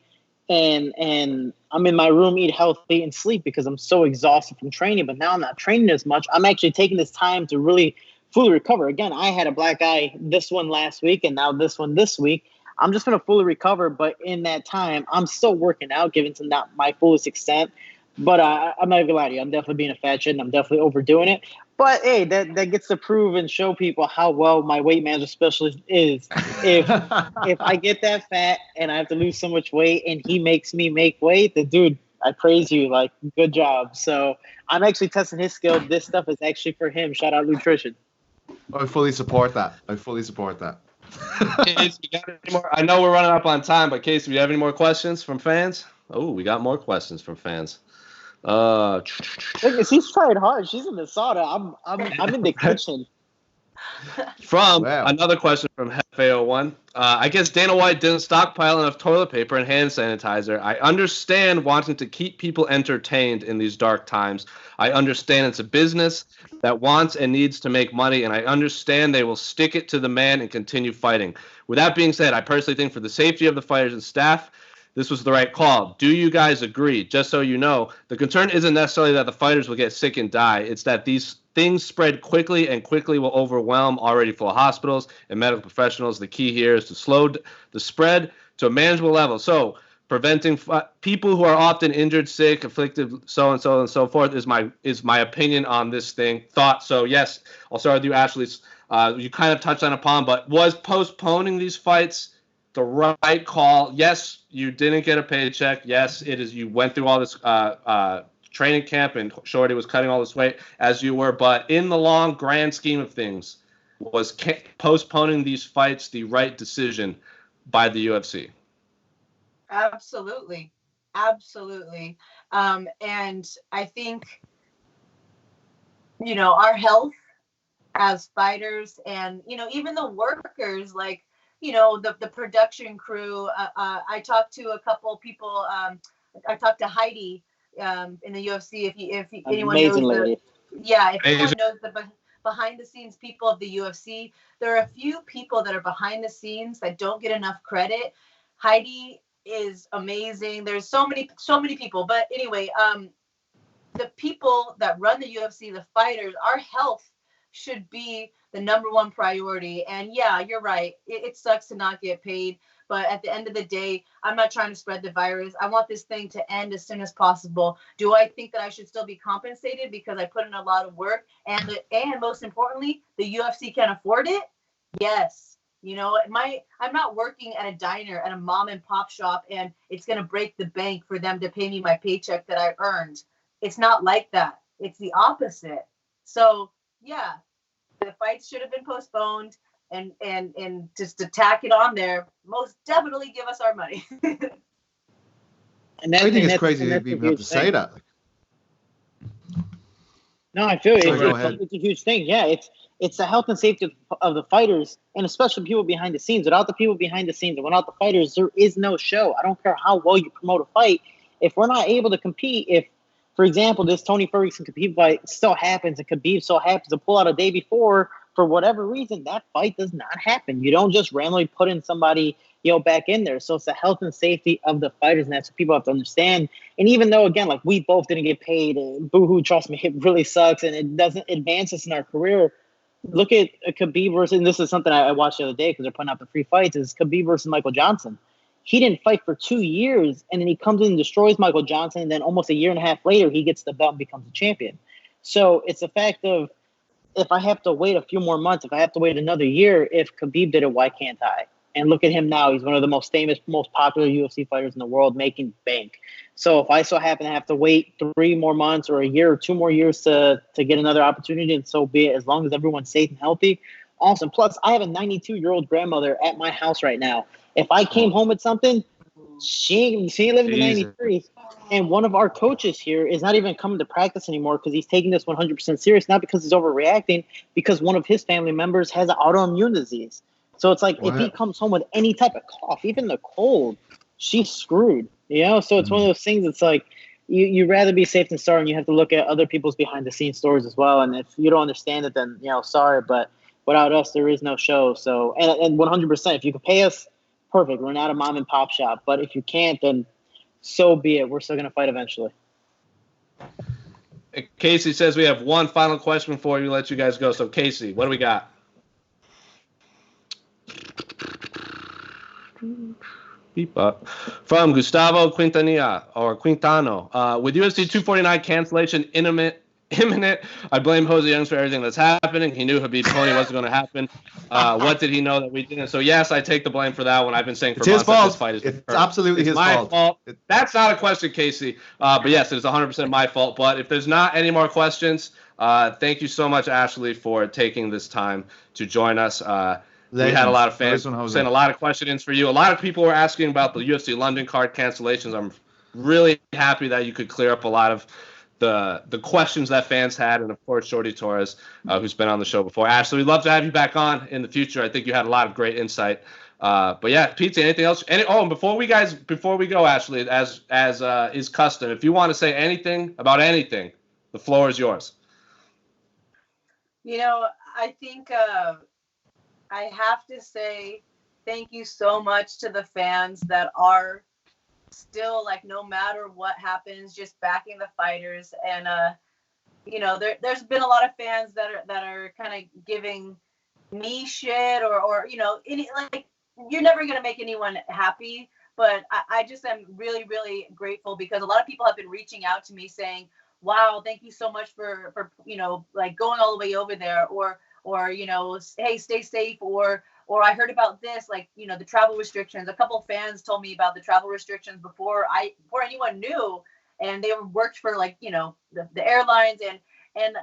and I'm in my room, eat healthy, and sleep because I'm so exhausted from training. But now I'm not training as much. I'm actually taking this time to really fully recover. Again, I had a black eye this one last week and now this one this week. I'm just going to fully recover. But in that time, I'm still working out, given to not my fullest extent. But I'm not even gonna lie to you. I'm definitely being a fat shit, and I'm definitely overdoing it. But hey, that gets to prove and show people how well my weight management specialist is. If I get that fat and I have to lose so much weight, and he makes me make weight, then dude, I praise you. Like, good job. So I'm actually testing his skill. This stuff is actually for him. Shout out nutrition. I fully support that. Casey, you got any more? I know we're running up on time, but Casey, do you have any more questions from fans? Oh, we got more questions from fans. Look, she's trying hard. She's in the sauna. I'm in the kitchen. Another question from Hefe01. I guess Dana White didn't stockpile enough toilet paper and hand sanitizer. I understand wanting to keep people entertained in these dark times. I understand it's a business that wants and needs to make money, and I understand they will stick it to the man and continue fighting. With that being said, I personally think for the safety of the fighters and staff, this was the right call. Do you guys agree? Just so you know, the concern isn't necessarily that the fighters will get sick and die. It's that these things spread quickly and quickly will overwhelm already full hospitals and medical professionals. The key here is to slow the spread to a manageable level. So preventing people who are often injured, sick, afflicted, so and so and so forth is my opinion on this thought. So yes, I'll start with you, Ashlee. You kind of touched on it, but was postponing these fights the right call? Yes, you didn't get a paycheck. Yes, it is. You went through all this training camp, and Shorty was cutting all this weight as you were. But in the long, grand scheme of things, was postponing these fights the right decision by the UFC? Absolutely. And I think, our health as fighters and, even the workers, like, the production crew. I talked to a couple people. I talked to Heidi in the UFC. If anyone knows if anyone knows the behind the scenes people of the UFC, there are a few people that are behind the scenes that don't get enough credit. Heidi is amazing. There's so many people. But anyway, the people that run the UFC, the fighters, our health should be the number one priority. And yeah, you're right. It sucks to not get paid. But at the end of the day, I'm not trying to spread the virus. I want this thing to end as soon as possible. Do I think that I should still be compensated because I put in a lot of work? And most importantly, the UFC can afford it? Yes. I'm not working at a diner at a mom and pop shop and it's going to break the bank for them to pay me my paycheck that I earned. It's not like that. It's the opposite. So yeah, the fights should have been postponed, and just to tack it on there, most definitely give us our money. I think it's crazy that people have to say that. No, I feel it. It's a huge thing. Yeah, it's the health and safety of the fighters, and especially people behind the scenes. Without the people behind the scenes and without the fighters, there is no show. I don't care how well you promote a fight. If we're not able to compete, if, for example, this Tony Ferguson Khabib fight still happens and Khabib still happens to pull out a day before, for whatever reason, that fight does not happen. You don't just randomly put in somebody, back in there. So it's the health and safety of the fighters, and that's what people have to understand. And even though, again, like, we both didn't get paid, boo-hoo, trust me, it really sucks, and it doesn't advance us in our career. Look at Khabib versus, and this is something I watched the other day because they're putting out the free fights, is Khabib versus Michael Johnson. He didn't fight for 2 years, and then he comes in and destroys Michael Johnson, and then almost a year and a half later, he gets the belt and becomes a champion. So it's a fact of, if I have to wait a few more months, if I have to wait another year, if Khabib did it, why can't I? And look at him now. He's one of the most famous, most popular UFC fighters in the world, making bank. So if I so happen to have to wait 3 more months or a year or 2 more years to get another opportunity, and so be it, as long as everyone's safe and healthy, awesome. Plus, I have a 92-year-old grandmother at my house right now. If I came home with something, She ain't living to Jesus. 93. And one of our coaches here is not even coming to practice anymore because he's taking this 100% serious, not because he's overreacting, because one of his family members has an autoimmune disease. So it's like if he comes home with any type of cough, even the cold, she's screwed. So it's one of those things. It's like you'd rather be safe than sorry, and you have to look at other people's behind the scenes stories as well. And if you don't understand it, then sorry, but without us, there is no show. So and 100%, if you can pay us, perfect. We're not a mom and pop shop, but if you can't, then so be it. We're still gonna fight eventually. Casey says we have one final question before we let you guys go. So Casey, what do we got? Beep up. From Gustavo Quintano. With UFC 249 cancellation imminent, I blame Jose Youngs for everything that's happening. He knew Khabib Pony wasn't going to happen. What did he know that we didn't? So yes, I take the blame for that one. I've been saying for months that this fight is It's absolutely his my fault. That's not a question, Casey. But yes, it is 100% my fault. But if there's not any more questions, thank you so much, Ashlee, for taking this time to join us. We had a lot of fans send a lot of questions for you. A lot of people were asking about the UFC London card cancellations. I'm really happy that you could clear up a lot of the questions that fans had, and of course Shorty Torres, who's been on the show before. Ashlee, we'd love to have you back on in the future. I think you had a lot of great insight. But yeah, Pete, anything else? And before we go, Ashlee, as is custom, if you want to say anything about anything, the floor is yours. I think I have to say thank you so much to the fans that are still, like, no matter what happens, just backing the fighters. And there's been a lot of fans that are kind of giving me shit or you're never gonna make anyone happy, but I just am really, really grateful because a lot of people have been reaching out to me saying, wow, thank you so much for going all the way over there, or hey, stay safe, or I heard about this, the travel restrictions. A couple of fans told me about the travel restrictions before anyone knew, and they worked for the airlines, and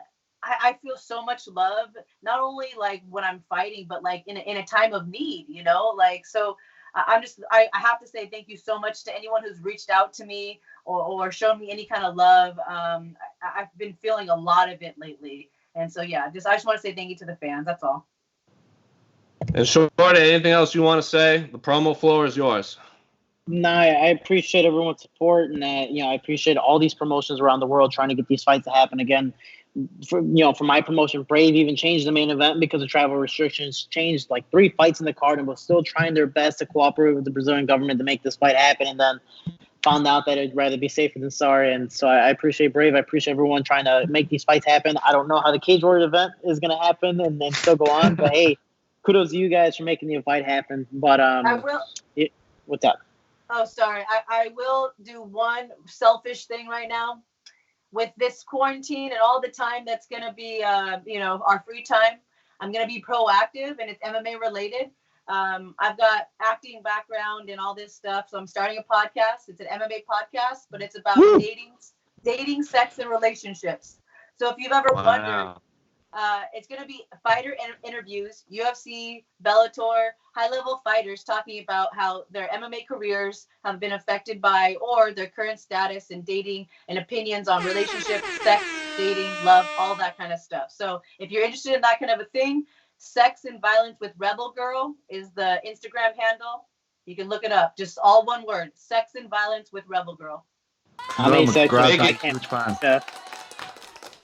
I feel so much love, not only when I'm fighting, but in a time of need, so I have to say thank you so much to anyone who's reached out to me or shown me any kind of love. I've been feeling a lot of it lately. And so, yeah, I just want to say thank you to the fans. That's all. And Shorty, anything else you want to say? The promo floor is yours. No, I appreciate everyone's support, and I appreciate all these promotions around the world trying to get these fights to happen again. For my promotion, Brave even changed the main event because of travel restrictions, changed 3 fights in the card, and was still trying their best to cooperate with the Brazilian government to make this fight happen, and then found out that it'd rather be safer than sorry. And so I appreciate Brave. I appreciate everyone trying to make these fights happen. I don't know how the Cage Warriors event is going to happen and then still go on, but hey, kudos to you guys for making the fight happen. But I will. What's up? Oh, sorry. I will do one selfish thing right now. With this quarantine and all the time that's going to be, our free time, I'm going to be proactive, and it's MMA related. I've got acting background and all this stuff, so I'm starting a podcast. It's an MMA podcast, but it's about dating, sex, and relationships. So if you've ever wondered, it's going to be fighter interviews, UFC, Bellator, high-level fighters talking about how their MMA careers have been affected by or their current status in dating and opinions on relationships, sex, dating, love, all that kind of stuff. So if you're interested in that kind of a thing, Sex and Violence with Rebel Girl is the Instagram handle. You can look it up. Just all one word. Sex and Violence with Rebel Girl.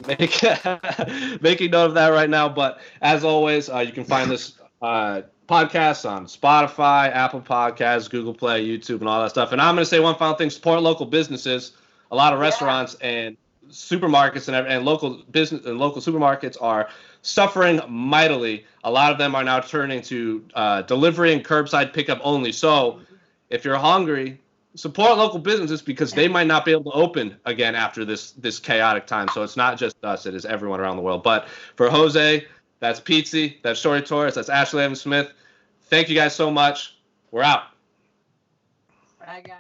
Making note of that right now. But as always, you can find this podcast on Spotify, Apple Podcasts, Google Play, YouTube, and all that stuff. And I'm going to say one final thing: support local businesses. A lot of restaurants and supermarkets and local business and local supermarkets are suffering mightily. A lot of them are now turning to delivery and curbside pickup only. So if you're hungry, support local businesses because they might not be able to open again after this chaotic time. So it's not just us, it is everyone around the world. But for Jose, that's Pizzi, that's Shorty Torres, that's Ashlee Evans-Smith. Thank you guys so much. We're out. Bye, guys.